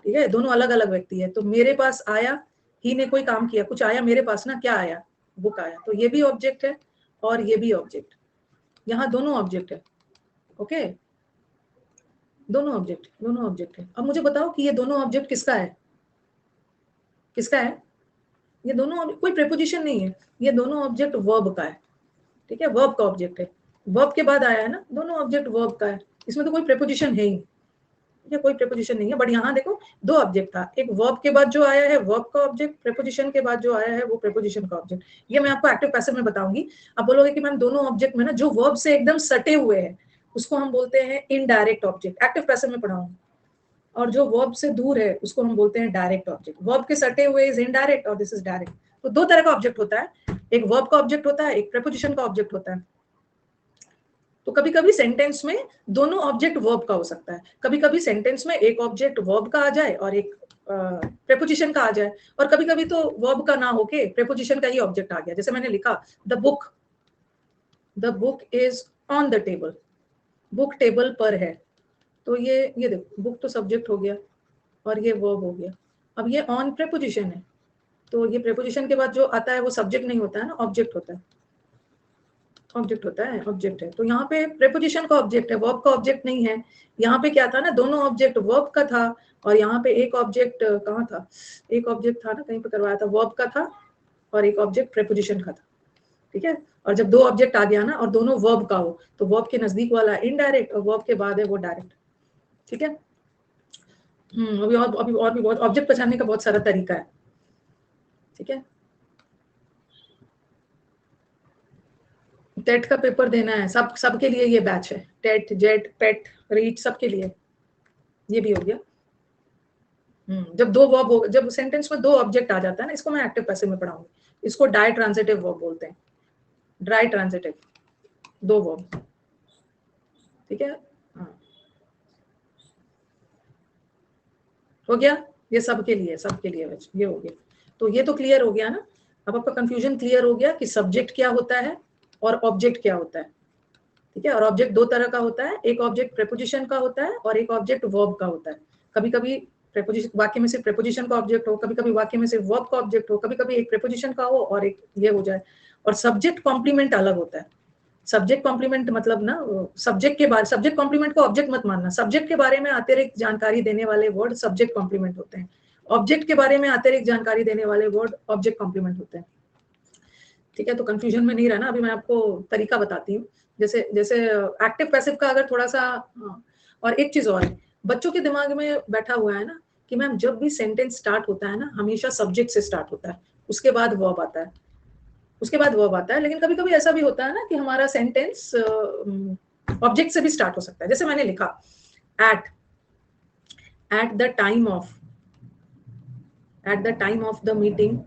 Speaker 1: ठीक है, दोनों अलग अलग व्यक्ति है। तो मेरे पास आया, ही ने कोई काम किया, कुछ आया मेरे पास ना, क्या आया, बुक आया, तो ये भी ऑब्जेक्ट है और ये भी ऑब्जेक्ट, यहाँ दोनों ऑब्जेक्ट है, ओके, दोनों ऑब्जेक्ट है। अब मुझे बताओ कि ये दोनों ऑब्जेक्ट किसका है, किसका है, ये दोनों कोई प्रेपोजिशन नहीं है, ये दोनों ऑब्जेक्ट वर्ब का है, ठीक है, वर्ब का ऑब्जेक्ट है, वर्ब के बाद आया है ना, दोनों ऑब्जेक्ट वर्ब का है, इसमें तो कोई प्रेपोजिशन है ही, ये कोई प्रेपोजिशन नहीं है। बट यहाँ देखो दो ऑब्जेक्ट था, एक वर्ब के बाद जो आया है वर्ब का ऑब्जेक्ट, प्रेपोजिशन के बाद जो आया है वो प्रेपोजिशन का ऑब्जेक्ट। ये मैं आपको एक्टिव पैसिव में बताऊंगी। आप बोलोगे कि मैम दोनों ऑब्जेक्ट में ना जो वर्ब से एकदम सटे हुए हैं उसको हम बोलते हैं इनडायरेक्ट ऑब्जेक्ट, एक्टिव पैसिव में पढ़ाऊंगी, और जो वर्ब से दूर है उसको हम बोलते हैं डायरेक्ट ऑब्जेक्ट। वर्ब के सटे हुए इज इनडायरेक्ट और दिस इज डायरेक्ट। तो दो तरह का ऑब्जेक्ट होता है, एक वर्ब का ऑब्जेक्ट होता है, एक प्रेपोजिशन का ऑब्जेक्ट होता है। तो कभी कभी सेंटेंस में दोनों ऑब्जेक्ट वर्ब का हो सकता है, कभी कभी सेंटेंस में एक ऑब्जेक्ट वर्ब का आ जाए और एक प्रेपोजिशन का आ जाए, और कभी कभी तो वर्ब का ना होके प्रेपोजिशन का ही ऑब्जेक्ट आ गया। जैसे मैंने लिखा the book is on the table, book table पर है, तो ये देखो बुक तो सब्जेक्ट हो गया और ये वर्ब हो गया। अब ये ऑन प्रेपोजिशन है, तो ये प्रेपोजिशन के बाद जो आता है वो सब्जेक्ट नहीं होता है ना, ऑब्जेक्ट होता है, ऑब्जेक्ट है। तो यहाँ पे प्रेपोजिशन का ऑब्जेक्ट है, वर्ब का ऑब्जेक्ट नहीं है। यहाँ पे क्या था ना, दोनों ऑब्जेक्ट वर्ब का था, और यहाँ पे एक ऑब्जेक्ट कहाँ था, एक ऑब्जेक्ट था ना कहीं पे करवाया था, वर्ब का था और एक ऑब्जेक्ट प्रेपोजिशन का था, ठीक है। और जब दो ऑब्जेक्ट आ गया ना और दोनों वर्ब का हो तो वर्ब के नजदीक वाला इनडायरेक्ट और वर्ब के बाद है वो डायरेक्ट। ठीक है। अभी और भी बहुत ऑब्जेक्ट पहचानने का बहुत सारा तरीका है। ठीक है। टेट का पेपर देना है, सबके लिए ये बैच है। टेट, जेट, पेट, रीच सबके लिए ये भी हो गया। जब दो वर्ब हो, जब सेंटेंस में दो ऑब्जेक्ट आ जाता है ना, इसको मैं एक्टिव पैसिव में पढ़ाऊंगी। इसको डाई ट्रांजिटिव वर्ब बोलते हैं। ड्राई ट्रांजिटिव, दो वर्ब। ठीक है। हाँ, हो गया। ये सबके लिए, सबके लिए ये हो गया। तो ये तो क्लियर हो गया ना। अब आपका कंफ्यूजन क्लियर हो गया कि सब्जेक्ट क्या होता है और ऑब्जेक्ट क्या होता है। ठीक है। और ऑब्जेक्ट दो तरह का होता है, एक ऑब्जेक्ट प्रेपोजिशन का होता है और एक ऑब्जेक्ट वर्ब का होता है। कभी कभी प्रेपोजिशन, वाक्य में सिर्फ प्रेपोजिशन का ऑब्जेक्ट हो, कभी कभी वाक्य में सिर्फ वर्ब का ऑब्जेक्ट हो, कभी कभी एक प्रेपोजिशन का हो और एक ये हो जाए। और सब्जेक्ट कॉम्प्लीमेंट अलग होता है। सब्जेक्ट कॉम्प्लीमेंट मतलब ना, सब्जेक्ट के बारे, सब्जेक्ट कॉम्प्लीमेंट को ऑब्जेक्ट मत मानना। सब्जेक्ट के बारे में अतिरिक्त जानकारी देने वाले वर्ड सब्जेक्ट कॉम्प्लीमेंट होते हैं। ऑब्जेक्ट के बारे में अतिरिक्त जानकारी देने वाले वर्ड ऑब्जेक्ट कॉम्प्लीमेंट होते हैं। ठीक है। तो कंफ्यूजन में नहीं रहना। अभी मैं आपको तरीका बताती हूँ। जैसे जैसे एक्टिव पैसिव का अगर थोड़ा सा, और एक चीज और है, बच्चों के दिमाग में बैठा हुआ है ना कि मैम जब भी सेंटेंस स्टार्ट होता है ना हमेशा सब्जेक्ट से स्टार्ट होता है, उसके बाद वर्ब आता है, उसके बाद वर्ब आता है। लेकिन कभी कभी ऐसा भी होता है ना कि हमारा सेंटेंस ऑब्जेक्ट से भी स्टार्ट हो सकता है। जैसे मैंने लिखा at the time of the meeting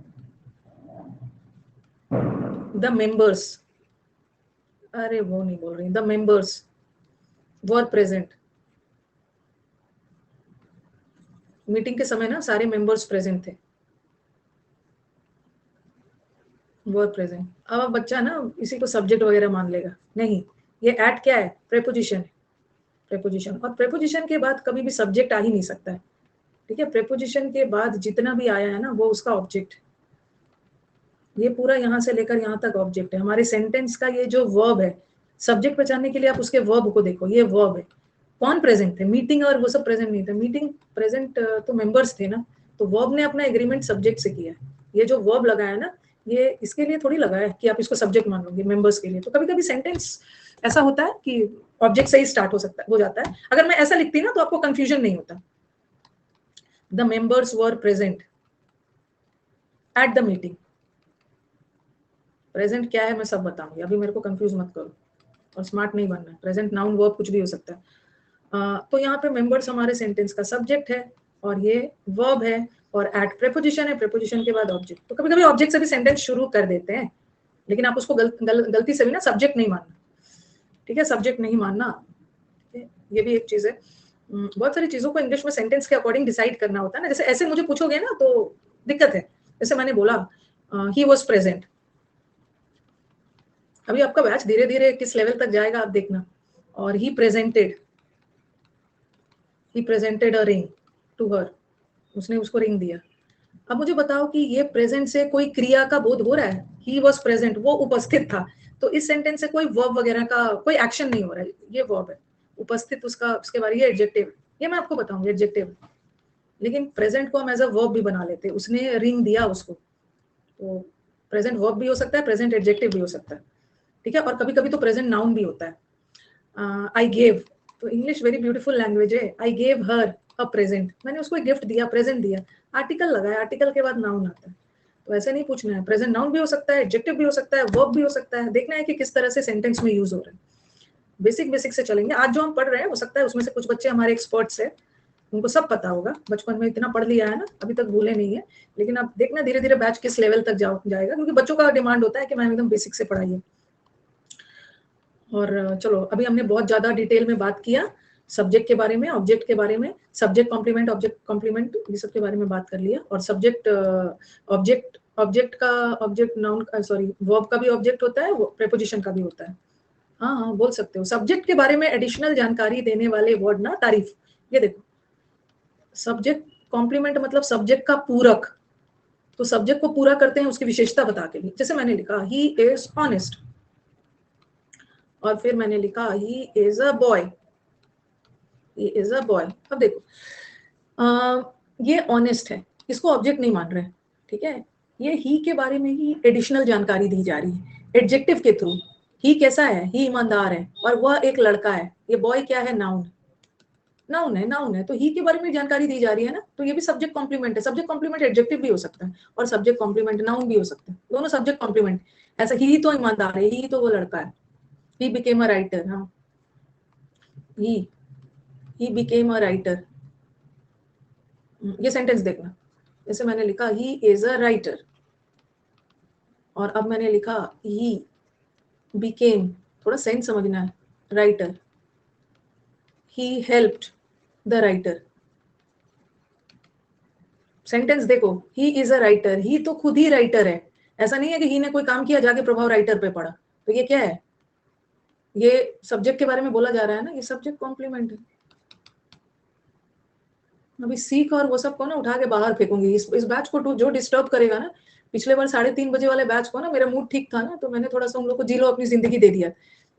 Speaker 1: the members, अरे वो नहीं बोल रही, the members were present. Meeting के समय ना सारे मेंबर्स प्रेजेंट थे, वर प्रेजेंट। अब बच्चा ना इसी को सब्जेक्ट वगैरह मान लेगा, नहीं। ये एट क्या है? प्रेपोजिशन है। प्रेपोजिशन, और प्रेपोजिशन के बाद कभी भी सब्जेक्ट आ ही नहीं सकता है। ठीक है। प्रेपोजिशन के बाद जितना भी आया है ना वो उसका ऑब्जेक्ट। ये पूरा यहाँ से लेकर यहाँ तक ऑब्जेक्ट है। हमारे सेंटेंस का ये जो वर्ब है, सब्जेक्ट पहचानने के लिए आप उसके वर्ब को देखो। ये वर्ब है। कौन प्रेजेंट थे? मीटिंग और वो सब प्रेजेंट नहीं थे। मीटिंग प्रेजेंट तो मेंबर्स थे ना, तो वर्ब ने अपना एग्रीमेंट सब्जेक्ट से किया है। ये जो वर्ब लगा है ना, ये इसके लिए थोड़ी लगा है कि आप इसको सब्जेक्ट मान लोगे, मेंबर्स के लिए। तो कभी कभी सेंटेंस ऐसा होता है कि ऑब्जेक्ट से ही स्टार्ट हो जाता है। अगर मैं ऐसा लिखती ना तो आपको कंफ्यूजन नहीं होता। The members were present at the meeting. Present क्या है मैं सब बताऊंगी, अभी मेरे को कंफ्यूज मत करो। और स्मार्ट नहीं बनना है। प्रेजेंट नाउन वर्ब कुछ भी हो सकता है। तो यहाँ पे मेंबर्स हमारे सेंटेंस का सब्जेक्ट है और ये वर्ब है, और एट प्रेपोजिशन है, प्रेपोजिशन के बाद ऑब्जेक्ट। तो कभी कभी ऑब्जेक्ट से भी सेंटेंस शुरू कर देते हैं, लेकिन आप उसको गलती से भी ना सब्जेक्ट नहीं मानना। ठीक है। सब्जेक्ट नहीं मानना, ये भी एक चीज है। बहुत सारी चीजों को इंग्लिश में सेंटेंस के अकॉर्डिंग डिसाइड करना होता है ना। जैसे ऐसे मुझे पूछोगे ना तो दिक्कत है। जैसे मैंने बोला ही वॉज प्रेजेंट। अभी आपका बैच धीरे धीरे किस लेवल तक जाएगा आप देखना। और he presented a ring to her. उसने उसको रिंग दिया। अब मुझे बताओ कि ये प्रेजेंट से कोई क्रिया का बोध हो रहा है? ही वॉज प्रेजेंट, वो उपस्थित था। तो इस सेंटेंस से कोई वर्ब वगैरह का कोई एक्शन नहीं हो रहा है। ये वर्ब है। उपस्थित उसका, उसके बारे, ये एडजेक्टिव, ये मैं आपको बताऊंगी एडजेक्टिव। लेकिन प्रेजेंट को हम एज अ वर्ब भी बना लेते हैं। उसने रिंग दिया उसको, तो प्रेजेंट वर्ब भी हो सकता है, प्रेजेंट एडजेक्टिव भी हो सकता है। ठीक है। और कभी कभी तो प्रेजेंट नाउन भी होता है। आई गेव, तो इंग्लिश वेरी ब्यूटीफुल लैंग्वेज है। I gave her a present, मैंने उसको एक गिफ्ट दिया, प्रेजेंट दिया। आर्टिकल लगाया, आर्टिकल के बाद नाउन आता है। तो ऐसे नहीं पूछना है। प्रेजेंट नाउन भी हो सकता है, एडजेक्टिव भी हो सकता है, वर्ब भी हो सकता है। देखना है कि किस तरह से सेंटेंस में यूज हो रहा है। बेसिक बेसिक से चलेंगे। आज जो हम पढ़ रहे हैं हो सकता है उसमें से कुछ बच्चे हमारे एक्सपर्ट्स है, उनको सब पता होगा, बचपन में इतना पढ़ लिया है ना, अभी तक भूले नहीं है। लेकिन आप देखना धीरे धीरे बैच किस लेवल तक जाएगा, क्योंकि बच्चों का डिमांड होता है कि मैम एकदम बेसिक से पढ़ाइए। और चलो, अभी हमने बहुत ज्यादा डिटेल में बात किया सब्जेक्ट के बारे में, ऑब्जेक्ट के बारे में, सब्जेक्ट कॉम्प्लीमेंट, ऑब्जेक्ट कॉम्प्लीमेंट, ये सब के बारे में बात कर लिया। और subject object noun, sorry, verb का भी ऑब्जेक्ट होता है, प्रेपोजिशन का भी होता है। हाँ हाँ बोल सकते हो। सब्जेक्ट के बारे में एडिशनल जानकारी देने वाले वर्ड ना, तारीफ। ये देखो, सब्जेक्ट कॉम्प्लीमेंट मतलब सब्जेक्ट का पूरक। तो सब्जेक्ट को पूरा करते हैं उसकी विशेषता बता के भी। जैसे मैंने लिखा ही इज ऑनेस्ट, और फिर मैंने लिखा he is a boy, he is a boy. अब देखो, ये ऑनेस्ट है, इसको ऑब्जेक्ट नहीं मान रहे। ठीक है। ये ही के बारे में ही एडिशनल जानकारी दी जा रही है। एडजेक्टिव के थ्रू। ही कैसा है? ही ईमानदार है और वह एक लड़का है। ये बॉय क्या है? नाउन, नाउन है, नाउन है, तो ही के बारे में जानकारी दी जा रही है ना, तो ये भी सब्जेक्ट कॉम्प्लीमेंट है। सब्जेक्ट कॉम्प्लीमेंट एडजेक्टिव भी हो सकता है और सब्जेक्ट कॉम्प्लीमेंट नाउन भी हो सकता है, दोनों सब्जेक्ट कॉम्प्लीमेंट। ऐसा ही तो ईमानदार है, ही तो वो लड़का है। ही बिकेम अ राइटर, हाँ, ही बिकेम अ राइटर। ये सेंटेंस देखना, जैसे मैंने लिखा ही इज अ राइटर और अब मैंने लिखा ही बिकेम, थोड़ा सेंस समझना है, writer. He helped the writer. Sentence देखो, ही इज अ राइटर, ही तो खुद ही राइटर है। ऐसा नहीं है कि ही ने कोई काम किया जाके प्रभाव राइटर पे पड़ा। तो ये क्या है? ये सब्जेक्ट के बारे में बोला जा रहा है ना, ये सब्जेक्ट कॉम्प्लीमेंट है। अभी सीख और वो सब को ना उठा के बाहर फेंकूंगी। इस बैच को जो डिस्टर्ब करेगा ना, पिछले बार 3:30 बजे वाले बैच को ना, मेरा मूड ठीक था ना, तो मैंने थोड़ा सा उन लोग को जी लो अपनी जिंदगी दे दिया।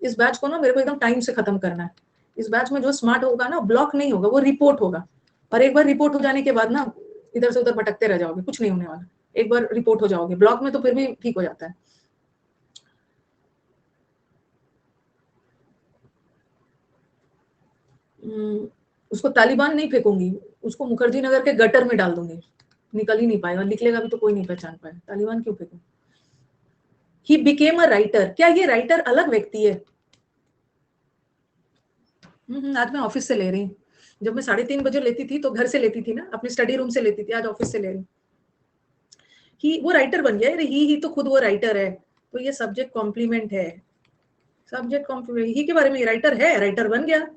Speaker 1: इस बैच को ना मेरे को एकदम टाइम से खत्म करना है। इस बैच में जो स्मार्ट होगा ना, ब्लॉक नहीं होगा, वो रिपोर्ट होगा। और एक बार रिपोर्ट हो जाने के बाद ना इधर से उधर भटकते रह जाओगे, कुछ नहीं होने वाला। एक बार रिपोर्ट हो जाओगे, ब्लॉक में तो फिर भी ठीक हो जाता है। उसको तालिबान नहीं फेंकूंगी, उसको मुखर्जी नगर के गटर में डाल दूंगी, निकल ही नहीं पाएगा, निकलेगा भी तो कोई नहीं पहचान पाए। तालिबान क्यों फेंकूं? ही बिकेम अ राइटर, क्या ये राइटर अलग व्यक्ति है? आज मैं ऑफिस से ले रही हूँ। जब मैं 3:30 बजे लेती थी तो घर से लेती थी ना, अपने स्टडी रूम से लेती थी, आज ऑफिस से ले रही हूँ। ही वो राइटर बन गया। अरे ही तो खुद वो राइटर है, तो ये सब्जेक्ट कॉम्प्लीमेंट है। सब्जेक्ट कॉम्प्लीमेंट, ही के बारे में राइटर है, राइटर बन गया।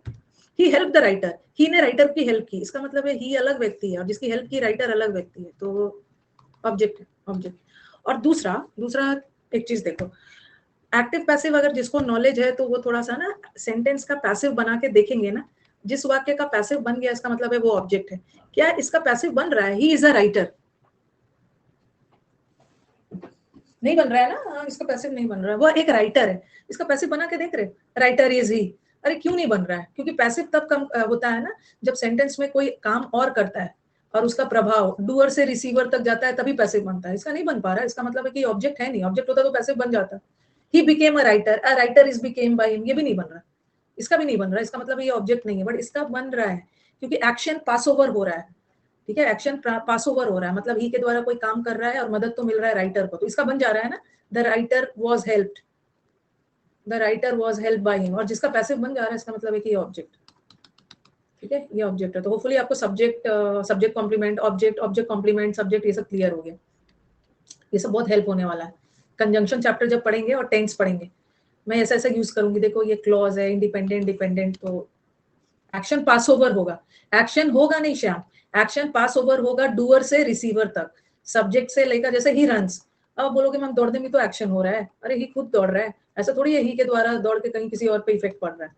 Speaker 1: ही हेल्प द राइटर, ही ने राइटर की हेल्प की, इसका मतलब है ही अलग व्यक्ति है और जिसकी हेल्प की राइटर अलग व्यक्ति है, तो ऑब्जेक्ट है, ऑब्जेक्ट। और दूसरा दूसरा एक चीज देखो, एक्टिव पैसिव अगर जिसको नॉलेज है तो वो थोड़ा सा ना सेंटेंस का पैसिव बना के देखेंगे ना। जिस वाक्य का पैसिव बन गया इसका मतलब है वो ऑब्जेक्ट है। क्या इसका पैसिव बन रहा है? He is a writer. नहीं बन रहा है ना, हाँ, इसका पैसिव नहीं बन रहा है, वो एक राइटर है। इसका पैसिव बना के देख रहे, राइटर इज ही। अरे क्यों नहीं बन रहा है? क्योंकि पैसिव तब कम होता है ना जब सेंटेंस में कोई काम और करता है और उसका प्रभाव डूअर से रिसीवर तक जाता है, तभी पैसिव बनता है। इसका नहीं बन पा रहा है, इसका मतलब है कि ऑब्जेक्ट है नहीं। ऑब्जेक्ट होता तो पैसिव बन जाता। He became a writer is became by him, ये भी नहीं बन रहा, इसका भी नहीं बन रहा। इसका मतलब ये ऑब्जेक्ट नहीं है, बट इसका बन रहा है क्योंकि एक्शन पास ओवर हो रहा है। ठीक है, एक्शन पास ओवर हो रहा है, मतलब ही के द्वारा कोई काम कर रहा है और मदद तो मिल रहा है राइटर को, तो इसका बन जा रहा है ना, the writer was helped, the writer was help by him, और जिसका पैसिव बन जा रहा है इसका मतलब है कि ये ऑब्जेक्ट। ठीक है, ये ऑब्जेक्ट है। तो होपफुली आपको subject subject complement, object, object complement, subject, ये सब क्लियर हो गया। ये सब बहुत हेल्प होने वाला है। कंजंक्शन चैप्टर जब पढ़ेंगे और टेंस पढ़ेंगे, मैं ऐसा ऐसा यूज करूंगी। देखो ये क्लॉज है, इंडिपेंडेंट, डिपेंडेंट, तो एक्शन पास ओवर होगा। एक्शन होगा नहीं श्याम, एक्शन पास ओवर होगा डूअर से रिसीवर तक, सब्जेक्ट से लेकर, जैसे ही रन्स। अब बोलोगे मैम दौड़ने में तो एक्शन हो रहा है, अरे ही खुद दौड़ रहा है, ऐसा थोड़ी है ही के द्वारा दौड़ के कहीं किसी और पे इफेक्ट पड़ रहा है।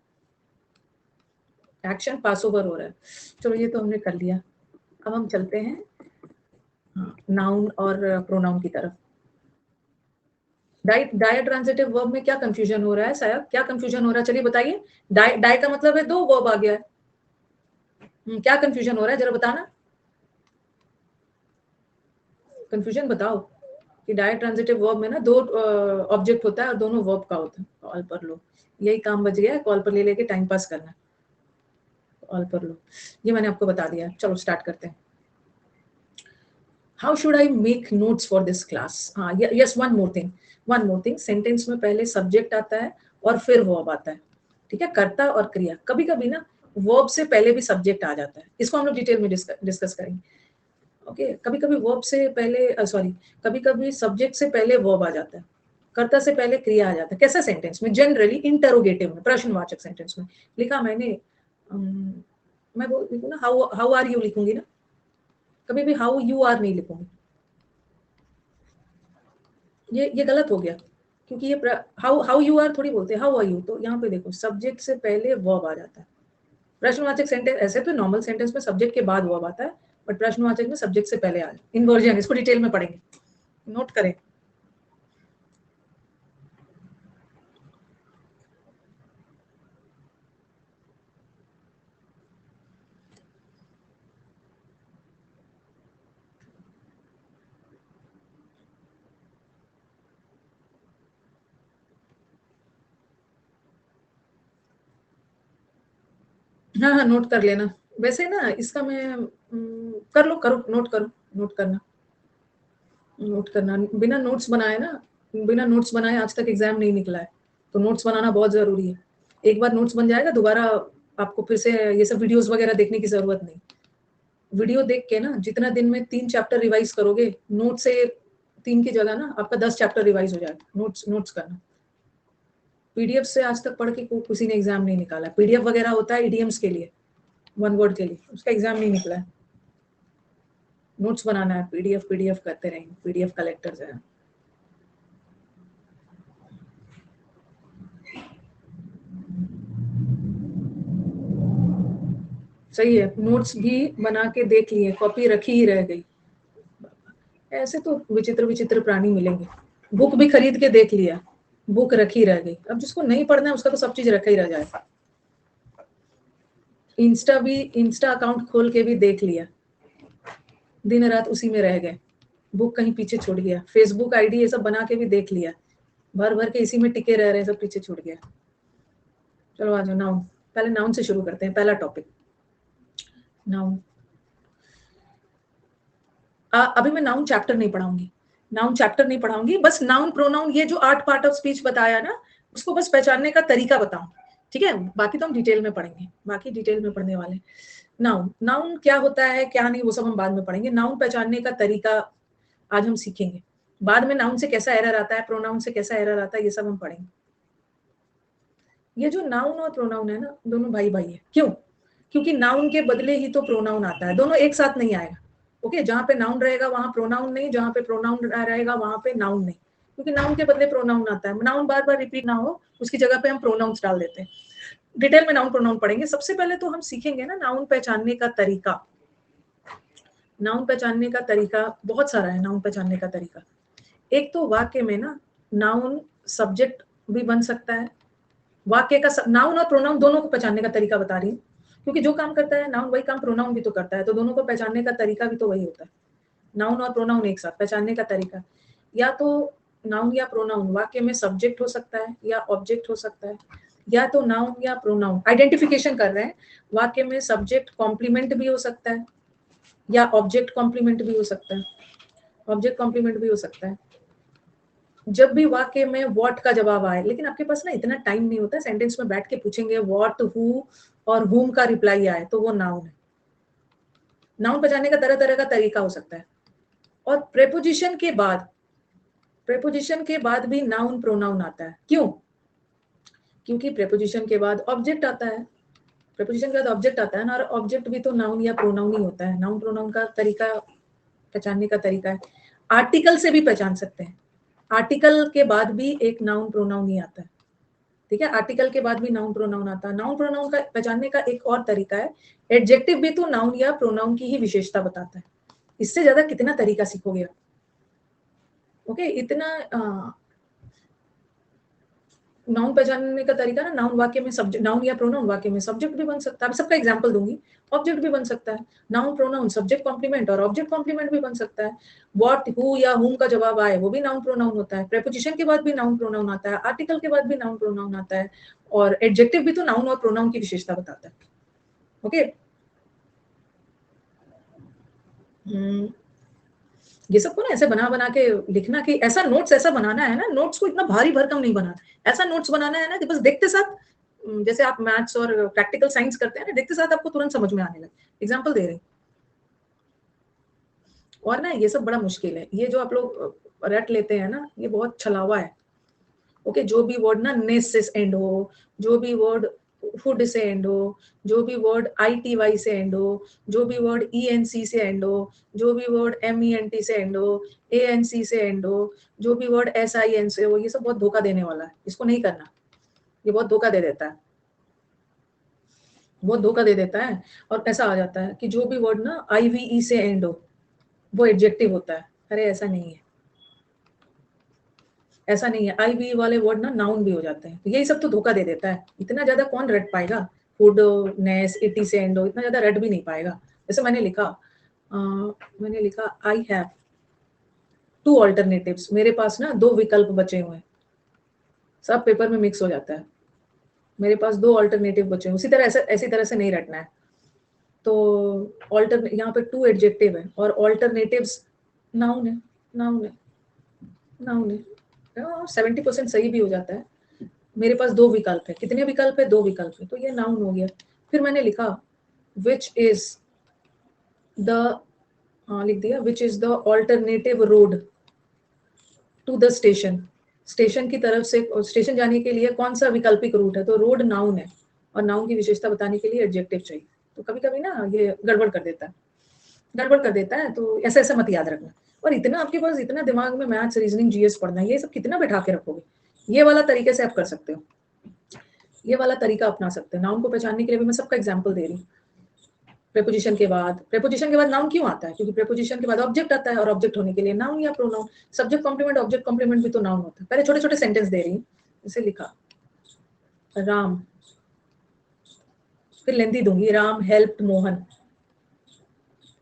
Speaker 1: एक्शन पास ओवर हो रहा है। चलो ये तो हमने कर लिया। अब हम चलते हैं नाउन और प्रोनाउन की तरफ। डाई ट्रांजिटिव वर्ब में क्या कंफ्यूजन हो रहा है? शायद क्या कंफ्यूजन हो रहा है, चलिए बताइए। डाई का मतलब है दो वर्ब आ गया है। क्या कंफ्यूजन हो रहा है जरा बताना, कंफ्यूजन बताओ। कि डाई ट्रांजिटिव वर्ब में ना दो ऑब्जेक्ट होता है और दोनों वर्ब का होता है। कॉल पर लो, यही काम बच गया है, कॉल पर ले लेके टाइम पास करना। कॉल पर लो, ये मैंने आपको बता दिया। चलो स्टार्ट करते हैं। How should I make notes for this class? हाँ, yes, one more thing, sentence में पहले सब्जेक्ट आता है और फिर वर्ब आता है। ठीक है, कर्ता और क्रिया। कभी कभी ना वर्ब से पहले भी सब्जेक्ट आ जाता है, इसको हम लोग डिटेल में डिस्कस करेंगे। ओके, कभी कभी वर्ब से पहले सॉरी, कभी कभी सब्जेक्ट से पहले वर्ब आ जाता है, कर्ता से पहले क्रिया आ जाता है। कैसा सेंटेंस में? जनरली इंटरोगेटिव में, प्रश्नवाचक सेंटेंस में। लिखा मैंने मैं वो लिखूँ ना, हाउ हाउ आर यू लिखूंगी ना, कभी भी हाउ यू आर नहीं लिखूंगी। ये गलत हो गया, क्योंकि ये हाउ हाउ यू आर थोड़ी बोलते हैं, हाउ आर यू। तो यहाँ पे देखो सब्जेक्ट से पहले वर्ब आ जाता है। प्रश्नवाचक सेंटेंस ऐसे तो नॉर्मल सेंटेंस में सब्जेक्ट के बाद वर्ब आता है, बट प्रश्नवाचक में सब्जेक्ट से पहले आ जाता है। इन्वर्जन, इसको डिटेल में पढ़ेंगे, नोट करें। हाँ हाँ, नोट कर लेना। वैसे ना इसका मैं कर लो, करो, नोट करो, नोट करना, नोट करना। बिना नोट्स बनाए ना, बिना नोट्स बनाए आज तक एग्जाम नहीं निकला है, तो नोट्स बनाना बहुत जरूरी है। एक बार नोट्स बन जाएगा, दोबारा आपको फिर से ये सब वीडियोस वगैरह देखने की जरूरत नहीं। वीडियो देख के ना जितना दिन में 3 चैप्टर रिवाइज करोगे, नोट से 3 की जगह ना आपका 10 चैप्टर रिवाइज हो जाएगा। नोट्स नोट्स करना। पीडीएफ से आज तक पढ़ के किसी ने एग्जाम नहीं निकाला। पीडीएफ वगैरह होता है इडियम्स के लिए, वन वर्ड के लिए, उसका एग्जाम नहीं निकला है। नोट्स बनाना है, पीडीएफ पीडीएफ करते रहेंगे, पीडीएफ कलेक्टर्स है। सही है, नोट्स भी बना के देख लिए, कॉपी रखी ही रह गई। ऐसे तो विचित्र विचित्र प्राणी मिलेंगे। बुक भी खरीद के देख लिया, बुक रखी रह गई। अब जिसको नहीं पढ़ना है उसका तो सब चीज रखा ही रह जाएगा। इंस्टा अकाउंट खोल के भी देख लिया, दिन रात उसी में रह गए, बुक कहीं पीछे छूट गया। फेसबुक आईडी ये सब बना के भी देख लिया, भर भर के इसी में टिके रह रहे हैं, सब पीछे छूट गया। चलो आ जाओ, नाउन। पहले नाउन से शुरू करते हैं, पहला टॉपिक नाउन। अभी मैं नाउन चैप्टर नहीं पढ़ाऊंगी, नाउन चैप्टर नहीं पढ़ाऊंगी, बस नाउन प्रोनाउन ये जो 8 पार्ट ऑफ स्पीच बताया ना, उसको बस पहचानने का तरीका बताऊं, ठीक है? बाकी तो हम डिटेल में पढ़ेंगे, बाकी डिटेल में पढ़ने वाले। नाउन, नाउन क्या होता है क्या नहीं वो सब हम बाद में पढ़ेंगे। नाउन पहचानने का तरीका आज हम सीखेंगे। बाद में नाउन से कैसा एरर आता है, प्रोनाउन से कैसा एरर आता है, ये सब हम पढ़ेंगे। ये जो नाउन और प्रोनाउन है ना, दोनों भाई भाई है। क्यों? क्योंकि नाउन के बदले ही तो प्रोनाउन आता है, दोनों एक साथ नहीं आएगा। ओके, जहां पे नाउन रहेगा वहां प्रोनाउन नहीं, जहां पे प्रोनाउन रहेगा वहां पे नाउन नहीं, क्योंकि नाउन के बदले प्रोनाउन आता है। नाउन बार बार रिपीट ना हो, उसकी जगह पे हम प्रोनाउंस डाल देते हैं। डिटेल में नाउन प्रोनाउन पढ़ेंगे। सबसे पहले तो हम सीखेंगे ना नाउन पहचानने का तरीका। नाउन पहचानने का तरीका बहुत सारा है। नाउन पहचानने का तरीका, एक तो वाक्य में ना नाउन सब्जेक्ट भी बन सकता है। वाक्य का नाउन और प्रोनाउन दोनों को पहचानने का तरीका बता रही हूँ, क्योंकि जो काम करता है नाउन वही काम प्रोनाउन भी तो करता है, तो दोनों को पहचानने का तरीका भी तो वही होता है। नाउन और प्रोनाउन एक साथ पहचानने का तरीका, या तो नाउन या प्रोनाउन वाक्य में सब्जेक्ट हो सकता है या ऑब्जेक्ट हो सकता है, या तो नाउन या प्रोनाउन आइडेंटिफिकेशन कर रहे हैं, वाक्य में सब्जेक्ट कॉम्प्लीमेंट भी हो सकता है या ऑब्जेक्ट कॉम्प्लीमेंट भी हो सकता है, ऑब्जेक्ट कॉम्प्लीमेंट भी हो सकता है। जब भी वाक्य में व्हाट का जवाब आए, लेकिन आपके पास ना इतना टाइम नहीं होता है, सेंटेंस में बैठ के पूछेंगे व्हाट, हु और हुम का रिप्लाई आए तो वो नाउन है। नाउन पहचानने का तरह तरह का तरीका हो सकता है। और प्रेपोजिशन के बाद, प्रेपोजिशन के बाद भी नाउन प्रोनाउन आता है। क्यों? क्योंकि प्रेपोजिशन के बाद ऑब्जेक्ट आता है, प्रेपोजिशन के बाद ऑब्जेक्ट आता है ना, और ऑब्जेक्ट भी तो नाउन या प्रोनाउन ही होता है। नाउन प्रोनाउन का तरीका, पहचानने का तरीका है। आर्टिकल से भी पहचान सकते हैं, आर्टिकल के बाद भी एक नाउन प्रोनाउन ही आता है, ठीक है? आर्टिकल के बाद भी नाउन प्रोनाउन आता है। नाउन प्रोनाउन का पहचानने का एक और तरीका है, एडजेक्टिव भी तो नाउन या प्रोनाउन की ही विशेषता बताता है। इससे ज्यादा कितना तरीका सीखोगे आप? ओके, इतना नाउन पहचानने का तरीका ना, नाउन वाक्य में सब्जेक्ट, नाउन या प्रोनाउन वाक्य में सब्जेक्ट भी बन सकता है। मैं सबका एग्जांपल दूंगी। ऑब्जेक्ट भी बन सकता है, नाउन प्रोनाउन सब्जेक्ट कॉम्प्लीमेंट और ऑब्जेक्ट कॉम्प्लीमेंट भी बन सकता है। व्हाट, हु या हुम का जवाब आए वो भी नाउन प्रोनाउन होता है। प्रेपोजिशन के बाद भी नाउन प्रोनाउन आता है, आर्टिकल के बाद भी नाउन प्रोनाउन आता है, और एडजेक्टिव भी तो नाउन और प्रोनाउन की विशेषता बताता है। ओके, ये सबको ना ऐसे बना बना के लिखना, कि ऐसा नोट्स ऐसा बनाना है ना, नोट्स को इतना भारी भरकम नहीं बनाना, ऐसा नोट्स बनाना है ना कि बस देखते साथ, जैसे आप मैथ्स और प्रैक्टिकल साइंस करते हैं ना, देखते साथ आपको तुरंत समझ में आने लगे। एग्जांपल दे रही हूँ। और ना ये सब बड़ा मुश्किल है, ये जो आप लोग रट लेते हैं ना, ये बहुत छलावा है। ओके, जो भी वर्ड ना ने से एंड हो, जो भी वर्ड फूड से एंड हो, जो भी वर्ड ITY से एंड हो, जो भी वर्ड ENC से एंड हो, जो भी वर्ड MENT से एंड हो, ANC से एंड हो, जो भी वर्ड SIN से हो, ये सब बहुत धोखा देने वाला है, इसको नहीं करना। ये बहुत धोखा दे देता है, बहुत धोखा दे देता है। और ऐसा आ जाता है कि जो भी वर्ड ना IVE से एंड हो वो एडजेक्टिव होता है। अरे ऐसा नहीं है, ऐसा नहीं है। IVE वाले वर्ड ना नाउन भी हो जाते हैं, तो यही सब तो धोखा दे देता है। इतना ज्यादा कौन रट पाएगा? फूड, नेस, इटी से एंड हो, इतना ज्यादा रट भी नहीं पाएगा। जैसे मैंने लिखा आई हैव 2 अल्टरनेटिव्स, मेरे पास ना 2 विकल्प बचे हुए हैं, सब पेपर में मिक्स हो जाता है। मेरे पास 2 अल्टरनेटिव बचे हैं, उसी तरह ऐसी तरह से नहीं रटना है। तो ऑल्टर यहाँ पे 2 एडजेक्टिव है और ऑल्टरनेटिव्स नाउन है, नाउन है, नाउन है। 70% सही भी हो जाता है। मेरे पास 2 विकल्प है, कितने विकल्प है? 2 विकल्प है, तो ये नाउन हो गया। फिर मैंने लिखा विच इज द, लिख दिया which is the alternative road to the station. Station की तरफ से स्टेशन जाने के लिए कौन सा वैकल्पिक रूट है? तो रोड नाउन है और नाउन की विशेषता बताने के लिए एडजेक्टिव चाहिए। तो कभी कभी ना ये गड़बड़ कर देता है, गड़बड़ कर देता है, तो ऐसा ऐसा मत याद रखना। और इतना आपके पास इतना दिमाग में मैथ्स, रीजनिंग, जीएस पढ़ना, ये सब कितना बैठा के रखोगे? ये वाला तरीके से आप कर सकते हो, ये वाला तरीका अपना सकते हो। नाउन को पहचानने के लिए भी मैं सबका एग्जाम्पल दे रही हूँ। प्रेपोजिशन के बाद नाउन क्यों आता है? क्योंकि प्रेपोजिशन के बाद ऑब्जेक्ट आता है और ऑब्जेक्ट होने के लिए नाउन या pronoun, subject complement object complement भी तो नाउन होता है। पहले छोटे छोटे सेंटेंस दे रही हूँ, इसे लिखा राम, फिर लेंदी दूंगी, राम हेल्प्ड मोहन,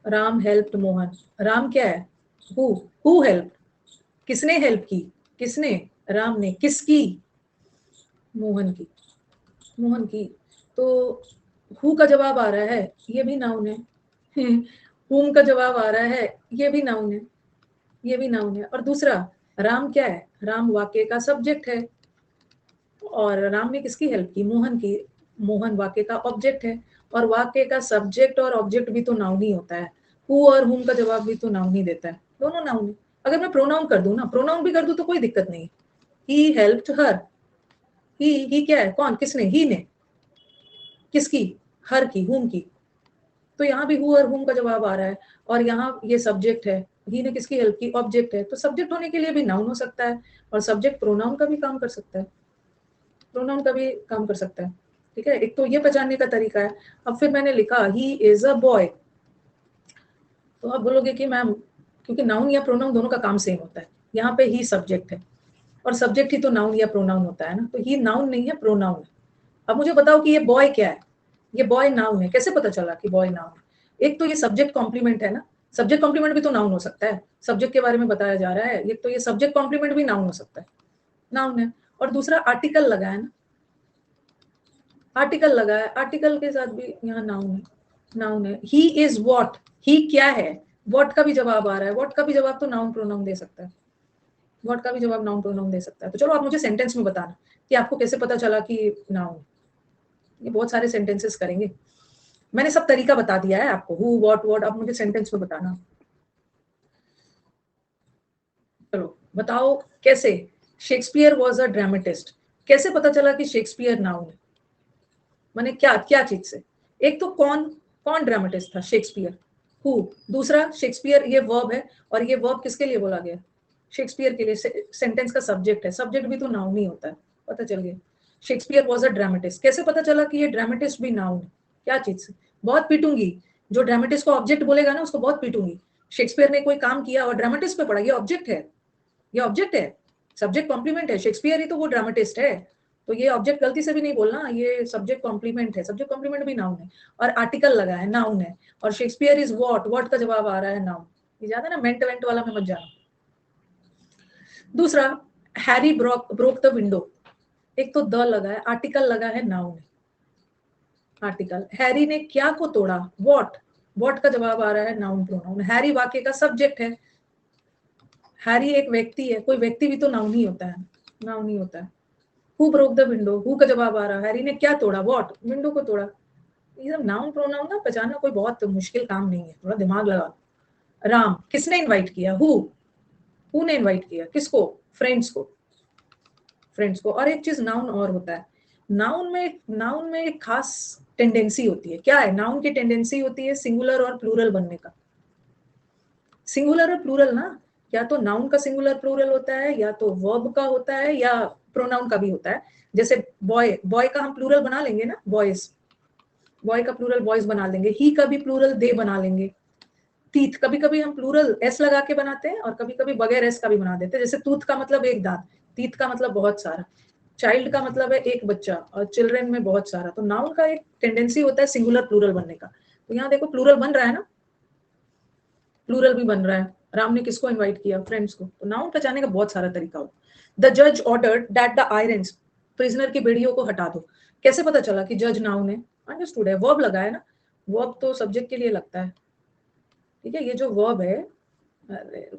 Speaker 1: राम हेल्प्ड मोहन। राम क्या है? हु हेल्प, किसने हेल्प की? किसने? राम ने। किसकी? मोहन की, मोहन की। तो हु का जवाब आ रहा है, ये भी नाउन है। हुम का जवाब आ रहा है, ये भी नाउन है, ये भी नाउन है। और दूसरा राम क्या है? राम वाक्य का सब्जेक्ट है और राम ने किसकी हेल्प की? मोहन की। मोहन वाक्य का ऑब्जेक्ट है और वाक्य का सब्जेक्ट और ऑब्जेक्ट भी तो नाउन ही होता है। हु और हुम का जवाब भी तो नाउन ही देता है, दोनों नाउन है। अगर मैं प्रोनाउन कर दूं ना, प्रोनाउन भी कर दूं तो कोई दिक्कत नहीं। ही हेल्प्ड हर, ही क्या है? कौन? किसने? ही ने। किसकी? हर की, हुम की। तो यहाँ भी हु और हुम का जवाब आ रहा है और यहाँ ये सब्जेक्ट है, ही ने किसकी हेल्प की? ऑब्जेक्ट है। तो सब्जेक्ट होने के लिए भी नाउन हो सकता है और सब्जेक्ट प्रोनाउन का भी काम कर सकता है, प्रोनाउन का भी काम कर सकता है। ठीक है, एक तो ये पहचानने का तरीका है। अब फिर मैंने लिखा ही इज अ बॉय। तो आप बोलोगे कि मैम, क्योंकि नाउन या प्रोनाउन दोनों का काम सेम होता है, यहाँ पे ही सब्जेक्ट है और सब्जेक्ट ही तो नाउन या प्रोनाउन होता है ना, तो ही नाउन नहीं है, प्रोनाउन है। अब मुझे बताओ कि ये बॉय क्या है? ये बॉय नाउन है। कैसे पता चला कि बॉय नाउन है? एक तो ये सब्जेक्ट कॉम्प्लीमेंट है ना, सब्जेक्ट कॉम्प्लीमेंट भी तो नाउन हो सकता है, सब्जेक्ट के बारे में बताया जा रहा है, एक तो ये सब्जेक्ट कॉम्प्लीमेंट भी नाउन हो सकता है, नाउन है। और दूसरा आर्टिकल लगा है ना, आर्टिकल लगा है, आर्टिकल के साथ भी यहाँ नाउन है, नाउन है। ही इज वॉट, ही क्या है? वॉट का भी जवाब आ रहा है, वॉट का भी जवाब तो नाउन प्रोनाउन दे सकता है, वॉट का भी जवाब नाउन प्रोनाउन दे सकता है। तो चलो आप मुझे सेंटेंस में बताना कि आपको कैसे पता चला कि नाउन। ये बहुत सारे सेंटेंसेस करेंगे, मैंने सब तरीका बता दिया है आपको, हु व्हाट व्हाट। अब मुझे सेंटेंस में बताना। चलो बताओ कैसे। Shakespeare was a dramatist. कैसे पता चला कि शेक्सपियर नाउन है? माने क्या क्या चीज से? एक तो कौन, कौन ड्रामेटिस्ट था? शेक्सपियर। हु। दूसरा शेक्सपियर ये वर्ब है और ये वर्ब किसके लिए बोला गया? शेक्सपियर के लिए। सेंटेंस का सब्जेक्ट है, सब्जेक्ट भी तो नाउन ही होता है, पता चल गया। Shakespeare was a dramatist. कैसे पता चला कि ये ड्रामेटिस्ट भी नाउन है? क्या चीज से? बहुत पीटूंगी, जो ड्रामेटिस्ट को ऑब्जेक्ट बोलेगा ना उसको बहुत पीटूंगी। शेक्सपियर ने कोई काम किया और ड्रामेटिस्ट पे पड़ा, ये ऑब्जेक्ट है, ये ऑब्जेक्ट है, सब्जेक्ट कॉम्प्लीमेंट है। शेक्सपियर ही तो वो ड्रामेटिस्ट है, तो ये ऑब्जेक्ट गलती से भी नहीं बोलना, ये सब्जेक्ट कॉम्प्लीमेंट है, सब्जेक्ट कॉम्प्लीमेंट भी नाउन है। और आर्टिकल लगा है, नाउन है। और शेक्सपियर इज व्हाट, व्हाट का जवाब आ रहा है नाउन। ये ज्यादा ना मेंट वेंट वाला में मत जाना। दूसरा हैरी ब्रोक द विंडो। एक तो द लगा है, आर्टिकल लगा है, नाउन है, आर्टिकल। हैरी ने क्या को तोड़ा? व्हाट, व्हाट का जवाब आ रहा है नाउन प्रोनाउन। हैरी वाक्य का सब्जेक्ट है, हैरी एक व्यक्ति है, कोई व्यक्ति भी तो नाउन ही होता है, नाउन ही होता है। Who broke the window, who का जवाब आ रहा है, हैरी ने क्या तोड़ा? व्हाट, विंडो को तोड़ा। ये सब नाउन प्रोनाउन ना पहचानना कोई बहुत मुश्किल काम नहीं है, थोड़ा दिमाग लगा। राम, किसने इनवाइट किया? हु ने इनवाइट किया किसको? फ्रेंड्स को, फ्रेंड्स को। और एक चीज नाउन और होता है, नाउन में एक खास टेंडेंसी होती है। क्या है नाउन की टेंडेंसी? होती है सिंगुलर और प्लूरल बनने का। सिंगुलर और प्लूरल ना, या तो नाउन का सिंगुलर प्लूरल होता है, या तो वर्ब का होता है, या प्रोनाउन का भी होता है। जैसे बॉय, बॉय का हम प्लूरल बना लेंगे ना, बॉयज, बॉय का प्लूरल बॉयज बना लेंगे। ही का भी प्लूरल दे बना लेंगे। टीथ, कभी कभी हम प्लूरल एस लगा के बनाते हैं और कभी कभी बगैर एस का भी बना देते हैं। जैसे टूथ का मतलब एक दांत, टीथ का मतलब बहुत सारा, चाइल्ड का मतलब है एक बच्चा, और चिल्ड्रन में बहुत सारा। तो नाउन का एक टेंडेंसी होता है सिंगुलर प्लूरल बनने का। तो यहाँ देखो प्लूरल बन रहा है ना, प्लूरल भी बन रहा है। राम ने किसको इनवाइट किया? फ्रेंड्स को। तो नाउन पहचानने का बहुत सारा तरीका हो। द जज ordered that the irons, prisoner की बेड़ियों को हटा दो। कैसे पता चला कि जज नाउन है? अंडरस्टूड है, वर्ब लगा है ना, वर्ब तो सब्जेक्ट के लिए लगता है, ठीक है। ये जो वर्ब है, अरे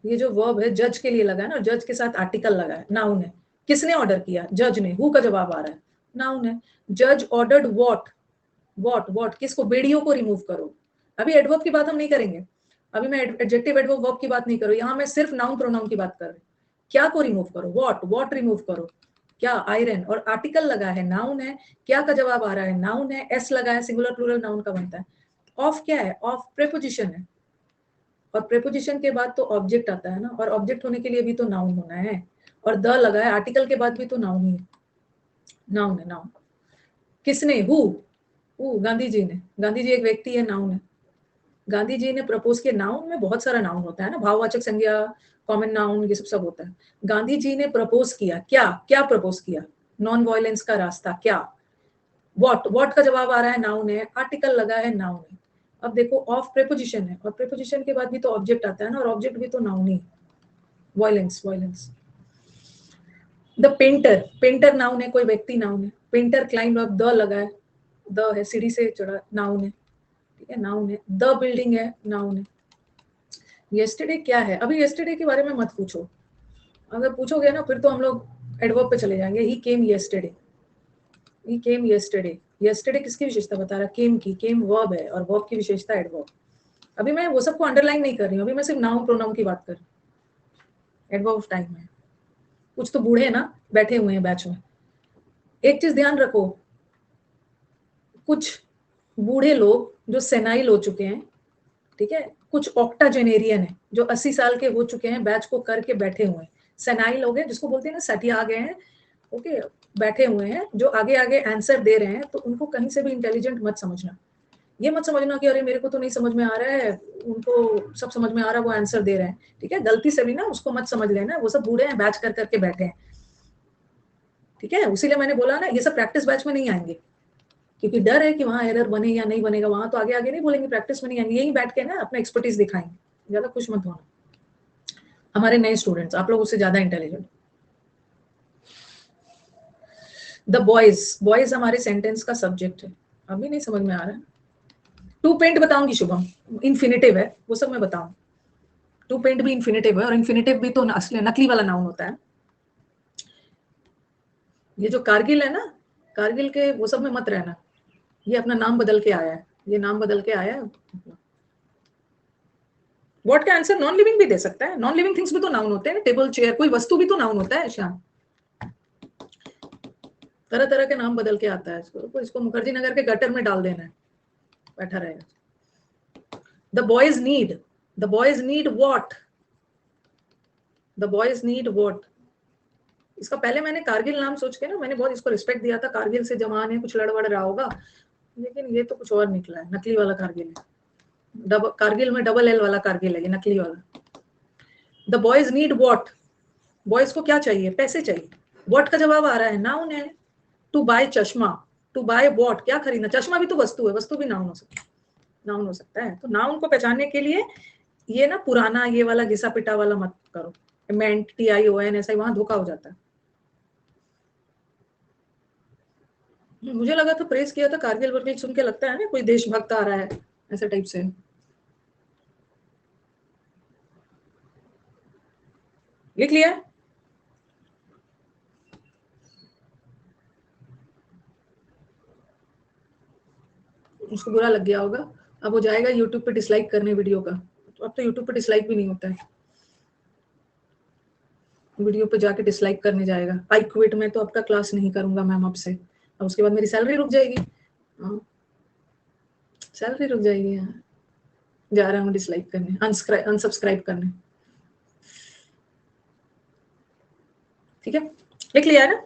Speaker 1: ये जो वर्ब है जज के लिए लगा है ना, जज के साथ आर्टिकल लगा है, नाउन है। किसने ऑर्डर किया? जज ने। हु का जवाब आ रहा है, नाउन है। जज ऑर्डर्ड व्हाट, व्हाट किसको? बेड़ियों को रिमूव करो। अभी एडवर्ब की बात हम नहीं करेंगे, अभी मैं एडजेक्टिव एडवर्ब वर्ब की बात नहीं करूँ, यहाँ मैं सिर्फ नाउन प्रोनाउन की बात कर रही हूँ। क्या को रिमूव करो? व्हाट रिमूव करो। क्या? आयरन। और आर्टिकल लगा है, नाउन है। क्या का जवाब आ रहा है? नाउन है। एस लगा है, सिंगुलर प्लूरल नाउन का बनता है। ऑफ क्या है? ऑफ प्रेपोजिशन है, और प्रेपोजिशन के बाद तो ऑब्जेक्ट आता है ना, और ऑब्जेक्ट होने के लिए भी तो नाउन होना है। और द लगा है, आर्टिकल के बाद भी तो नाउन ही है, नाउन है, नाउन। किसने? हु गांधी जी ने। गांधी जी एक व्यक्ति है, नाउन है। गांधी जी ने प्रपोज किया। नाउन में बहुत सारा नाउन होता है ना, भाववाचक संज्ञा, कॉमन नाउन, ये सब होता है। गांधी जी ने प्रपोज किया, क्या क्या प्रपोज किया? नॉन वायलेंस का रास्ता। क्या? व्हाट का जवाब आ रहा है, नाउन है। आर्टिकल लगा है, नाउन है। अब देखो, ऑफ प्रेपोजिशन है, और प्रेपोजिशन के बाद भी तो ऑब्जेक्ट आता है ना, और ऑब्जेक्ट भी तो noun he. Violence. The painter noun है, कोई व्यक्ति नाउन है। पेंटर क्लाइंब अप, द लगा है, द है, सीढ़ी से चढ़ा, नाउन है, ठीक है, नाउन है। द बिल्डिंग है, नाउन है। येस्टरडे क्या है? अभी येस्टरडे के बारे में मत पूछो, अगर पूछोगे ना फिर तो हम लोग एडवर्ब पे चले जाएंगे। ही केम येस्टरडे, ही केम येस्टरडे। येस्टरडे किसकी विशेषता बता रहा? केम की। केम वर्ब है, और वर्ब की विशेषता एडवर्ब। अभी मैं वो सबको अंडरलाइन नहीं कर रही हूँ, अभी मैं सिर्फ नाउन प्रोनाउन की बात कर रही हूँ। एडवर्ब टाइम है। कुछ तो बूढ़े ना बैठे हुए हैं बैच में। एक चीज ध्यान रखो, कुछ बूढ़े लोग जो सेनाइल हो चुके हैं, ठीक है, कुछ ऑक्टाजेनेरियन है जो 80 साल के हो चुके हैं, बैच को करके बैठे हुए हैं। सेनाइल हो गए, जिसको बोलते हैं ना, सटिया आ गए हैं, ओके, बैठे हुए हैं, जो आगे आगे आंसर दे रहे हैं। तो उनको कहीं से भी इंटेलिजेंट मत समझना। ये मत समझना कि अरे मेरे को तो नहीं समझ में आ रहा है, उनको सब समझ में आ रहा है, वो आंसर दे रहे हैं, ठीक है। गलती से भी ना उसको मत समझ लेना, वो सब बूढ़े हैं, बैच कर करके बैठे हैं, ठीक है। इसीलिए मैंने बोला ना, ये सब प्रैक्टिस बैच में नहीं आएंगे, क्योंकि डर है कि वहां एरर बने या नहीं बनेगा। वहां तो आगे आगे नहीं बोलेंगे, प्रैक्टिस में नहीं आएंगे, यही बैठ के ना अपना एक्सपर्टीज दिखाएंगे। ज्यादा खुश मत होना, हमारे नए स्टूडेंट्स, आप लोग उससे ज्यादा इंटेलिजेंट। द बॉयज हमारे सेंटेंस का सब्जेक्ट है। अभी नहीं समझ में आ रहा है। टू पेंट बताऊंगी शुभम, इन्फिनेटिव है, वो सब मैं बताऊं। टू पेंट भी इन्फिनेटिव है, और इन्फिनेटिव भी तो असली नकली वाला नाउन होता है। ये जो कारगिल है ना, कारगिल के वो सब में मत रहना। ये अपना नाम बदल के आया है, ये नाम बदल के आया है। व्हाट का आंसर नॉन लिविंग भी दे सकता है। नॉन लिविंग थिंग्स भी तो नाउन होते हैं ना, टेबल चेयर, कोई वस्तु भी तो नाउन होता है। श्याम, तरह तरह के नाम बदल के आता है। इसको मुखर्जी नगर के गटर में डाल देना है, बैठा रहेगा। The boys need what? The boys need what? इसका पहले मैंने कारगिल नाम सोच के ना, मैंने बहुत इसको रिस्पेक्ट दिया था, कारगिल से जवान है, कुछ लड़बड़ रहा होगा, लेकिन ये तो कुछ और निकला है, नकली वाला कारगिल है। कारगिल में डबल एल वाला कारगिल है, ये नकली वाला। The boys need what? Boys को क्या चाहिए? पैसे चाहिए। व्हाट का जवाब आ रहा है, नाउन है। टू बाय चश्मा, टू बाय व्हाट? क्या खरीदना? चश्मा भी तो वस्तु है, वस्तु भी नाउन हो सकता है, नाउन हो सकता है। तो नाउन को पहचानने के लिए ये ना पुराना ये वाला घिसा पिटा वाला मत करो, मेंट TION ऐसा ही, वहां धोखा हो जाता है। मुझे लगा था प्रेस किया था, कारगिल वर्गिल सुन के लगता है ना कोई देशभक्त आ रहा है, ऐसे टाइप से। लिख लिया? उसको बुरा लग गया होगा। अब वो जाएगा यूट्यूब पे डिसलाइक करने वीडियो का। तो अब तो यूट्यूब पे डिसलाइक भी नहीं होता है, वीडियो पे जाके डिसलाइक करने जाएगा। आई क्विट, मैं तो आपका क्लास नहीं करूंगा मैम आपसे, अब उसके बाद मेरी सैलरी रुक जाएगी। हाँ, सैलरी रुक जाएगी। हाँ, जा रहा हूँ डिसलाइक करने, अनसब्सक्राइब करने, ठीक है। लिख लिया है ना?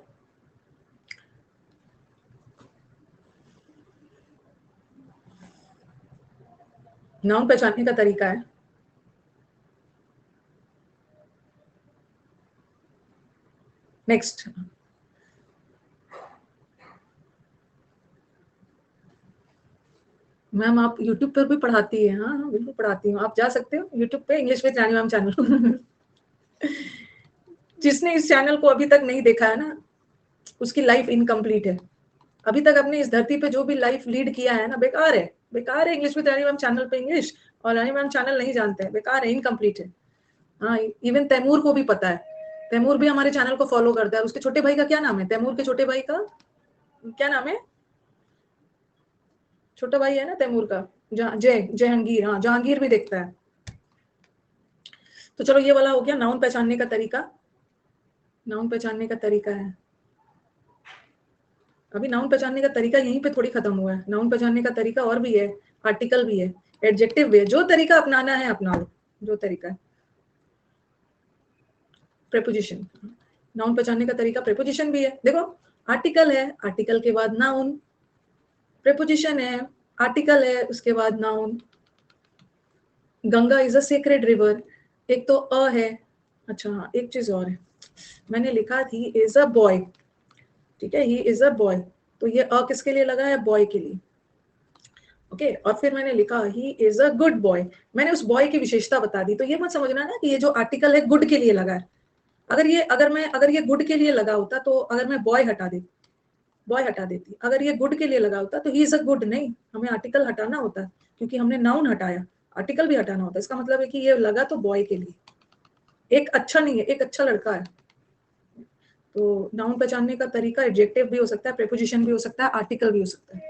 Speaker 1: नाउन पहचानने का तरीका है। नेक्स्ट, मैम आप यूट्यूब पर भी पढ़ाती है? हाँ हाँ बिल्कुल पढ़ाती हूँ, आप जा सकते हो यूट्यूब पे, English with Rani ma'am channel. जिसने इस चैनल को अभी तक नहीं देखा है ना, उसकी लाइफ इनकम्प्लीट है। अभी तक अपने इस धरती पे जो भी लाइफ लीड किया है ना, बेकार है, बेकार है। English with Rani ma'am channel पे इंग्लिश, और रानी मैम चैनल नहीं जानते हैं, बेकार है, इनकम्प्लीट है। हाँ, इवन तैमूर को भी पता है, तैमूर भी हमारे चैनल को फॉलो करता है। उसके छोटे भाई का क्या नाम है? तैमूर के छोटे भाई का क्या नाम है? छोटा भाई है ना तैमूर का, जहांगीर। हाँ, जहांगीर भी देखता है। तो चलो, ये वाला हो गया नाउन पहचानने का तरीका। नाउन पहचानने का तरीका है, अभी नाउन पहचानने का तरीका यहीं पे थोड़ी खत्म हुआ है। नाउन पहचानने का तरीका और भी है, आर्टिकल भी है, एडजेक्टिव भी है। जो तरीका अपनाना है अपना लो, जो तरीका है। प्रेपोजिशन, नाउन पहचानने का तरीका प्रेपोजिशन भी है। देखो, आर्टिकल है, आर्टिकल के बाद नाउन, प्रेपोजिशन है, आर्टिकल है, उसके बाद noun. Ganga is a sacred river, एक तो अ है। अच्छा हाँ, एक चीज और है, मैंने लिखा थी इज अ बॉय, ठीक है, ही इज अ बॉय, तो ये अ किसके लिए लगा है? बॉय के लिए। ओके, और फिर मैंने लिखा he is a good boy, मैंने उस बॉय की विशेषता बता दी। तो ये मत समझना ना कि ये जो आर्टिकल है गुड के लिए लगा है। अगर ये गुड के लिए लगा होता, तो अगर मैं बॉय हटा देती, अगर ये गुड के लिए लगा होता तो ही इज अ गुड, नहीं, हमें आर्टिकल हटाना होता, क्योंकि हमने नाउन हटाया, आर्टिकल भी हटाना होता। इसका मतलब है कि ये लगा तो बॉय के लिए, एक अच्छा नहीं है, एक अच्छा लड़का है। तो नाउन पहचानने का तरीका एडजेक्टिव भी हो सकता है, प्रेपोजिशन भी हो सकता है, आर्टिकल भी हो सकता है।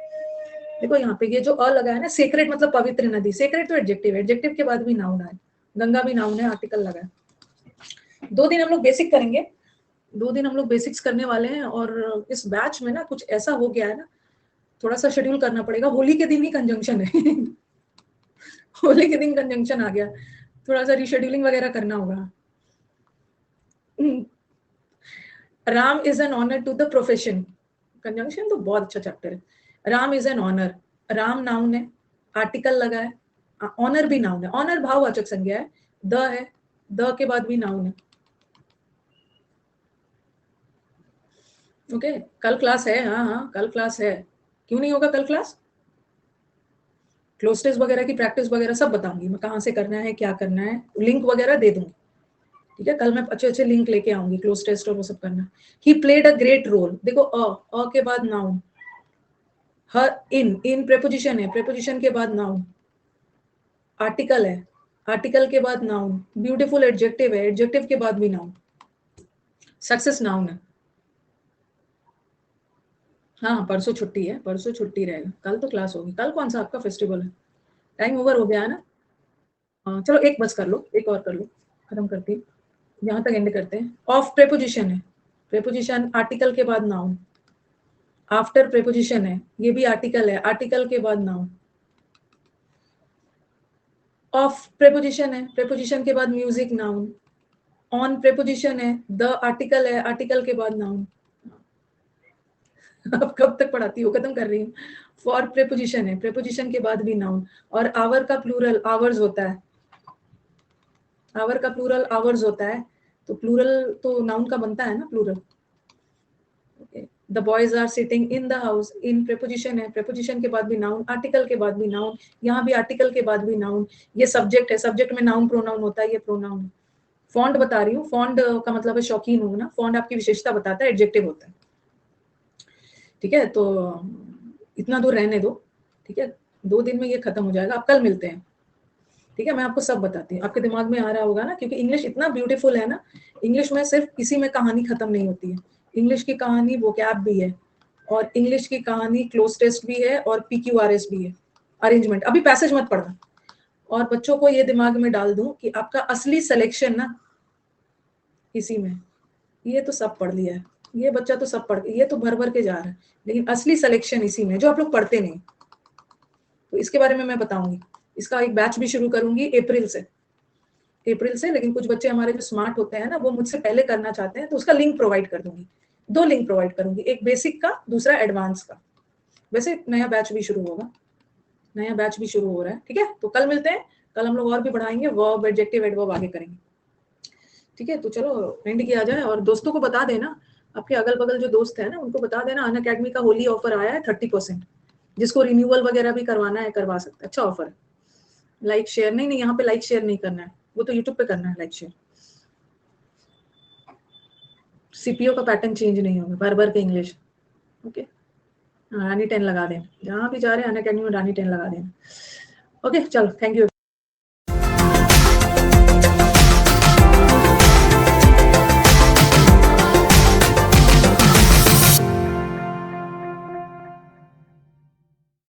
Speaker 1: देखो यहाँ पे ये जो अ लगा है ना, सेक्रेट मतलब पवित्र नदी, सेक्रेट तो एडजेक्टिव है, एडजेक्टिव के बाद भी नाउन है, गंगा भी नाउन है, आर्टिकल लगा है। 2 दिन हम लोग बेसिक करेंगे, 2 दिन हम लोग बेसिक्स करने वाले हैं। और इस बैच में ना कुछ ऐसा हो गया है ना, थोड़ा सा शेड्यूल करना पड़ेगा। होली के दिन ही कंजंक्शन है होली के दिन कंजंक्शन आ गया, थोड़ा सा रिशेड्यूलिंग वगैरह करना होगा। Ram is an honour to the profession, conjunction तो बहुत अच्छा चैप्टर है। Ram is an honour, Ram noun है, आर्टिकल लगा है, ऑनर भी नाउन है, ऑनर भाववाचक संज्ञा है, द है, द के बाद भी नाउन है। ओके, कल क्लास है, हाँ हाँ कल क्लास है, क्यों नहीं होगा कल क्लास? क्लोज टेस्ट वगैरह की प्रैक्टिस वगैरह सब बताऊंगी मैं, कहाँ से करना है, क्या करना है, लिंक वगैरह दे दूंगी। ठीक है, कल मैं अच्छे अच्छे लिंक लेके आऊंगी, क्लोज टेस्ट और वो सब करना। He played a great role, देखो अ के बाद नाउन, हर इन प्रेपोजिशन है, प्रेपोजिशन के बाद नाउन, आर्टिकल है, आर्टिकल के बाद नाउन, ब्यूटीफुल एडजेक्टिव है, एडजेक्टिव के बाद भी नाउन, सक्सेस नाउन है। हाँ, परसों छुट्टी है, परसों छुट्टी रहेगा, कल तो क्लास होगी। कल कौन सा आपका फेस्टिवल है? टाइम ओवर हो गया है ना? हाँ, चलो एक बस कर लो, एक और कर लो, खत्म करती हूँ, यहाँ तक एंड करते हैं। ऑफ प्रेपोजिशन है, प्रेपोजिशन आर्टिकल के बाद नाउन, आफ्टर प्रेपोजिशन है, ये भी आर्टिकल है, आर्टिकल के बाद नाउन। ऑफ प्रेपोजिशन है, प्रेपोजिशन के बाद म्यूजिक नाउन। ऑन प्रेपोजिशन है, द आर्टिकल है, आर्टिकल के बाद नाउन। अब कब तक पढ़ाती हो, खत्म कर रही हूँ। फॉर प्रेपोजिशन है, प्रेपोजिशन के बाद भी नाउन। और आवर का प्लूरल आवर्स होता है, आवर का प्लूरल आवर्स होता है, तो प्लूरल तो नाउन का बनता है ना, plural. The boys are sitting in the house, in preposition है, प्रेपोजिशन के बाद भी नाउन, आर्टिकल के बाद भी नाउन, यहाँ भी आर्टिकल के बाद भी नाउन। ये सब्जेक्ट है, सब्जेक्ट में नाउन प्रोनाउन होता है, ये प्रोनाउन है। फॉन्ट बता रही हूँ, फॉन्ट का मतलब है शौकीन हूँ ना, फॉन्ट आपकी विशेषता बताता है, एडजेक्टिव होता है। ठीक है, तो इतना दूर रहने दो, ठीक है, 2 दिन में ये खत्म हो जाएगा। अब कल मिलते हैं, ठीक है, मैं आपको सब बताती हूँ, आपके दिमाग में आ रहा होगा ना, क्योंकि इंग्लिश इतना ब्यूटीफुल है ना। इंग्लिश में सिर्फ इसी में कहानी खत्म नहीं होती है, इंग्लिश की कहानी वोकैब भी है, और इंग्लिश की कहानी क्लोज टेस्ट भी है, और PQRS भी है, अरेंजमेंट। अभी पैसेज मत पढ़ना, और बच्चों को ये दिमाग में डाल दूं कि आपका असली सिलेक्शन ना इसी में। ये तो सब पढ़ लिया है, ये बच्चा तो सब पढ़, ये तो भर भर के जा रहा है, लेकिन असली सिलेक्शन इसी में, जो आप लोग पढ़ते नहीं। तो इसके बारे में मैं बताऊंगी, इसका एक बैच भी शुरू करूंगी अप्रैल से। लेकिन कुछ बच्चे हमारे जो स्मार्ट होते हैं ना, वो मुझसे पहले करना चाहते हैं, तो उसका लिंक प्रोवाइड कर दूंगी। 2 लिंक प्रोवाइड करूंगी, एक बेसिक का, दूसरा एडवांस का। वैसे नया बैच भी शुरू होगा, नया बैच भी शुरू हो रहा है। ठीक है, तो कल मिलते हैं, कल हम लोग और भी बढ़ाएंगे, वर्ब, एडजेक्टिव, एडवर्ब आगे करेंगे। ठीक है, तो चलो एंड किया जाए, और दोस्तों को बता देना, आपके अगल बगल जो दोस्त है ना, उनको बता देना अनअकैडमी का होली ऑफर आया है 30%, जिसको रिन्यूअल वगैरह भी करवाना है करवा सकते हैं, अच्छा ऑफर है। लाइक शेयर नहीं, यहाँ पे लाइक शेयर नहीं करना है, वो तो यूट्यूब पे करना है लाइक शेयर। सीपीओ का पैटर्न चेंज नहीं होगा, बार के इंग्लिश। ओके, रानी 10 लगा दें, जहाँ भी जा रहे हैं अनअकैडमी में रानी 10 लगा दें। ओके चलो, थैंक यू।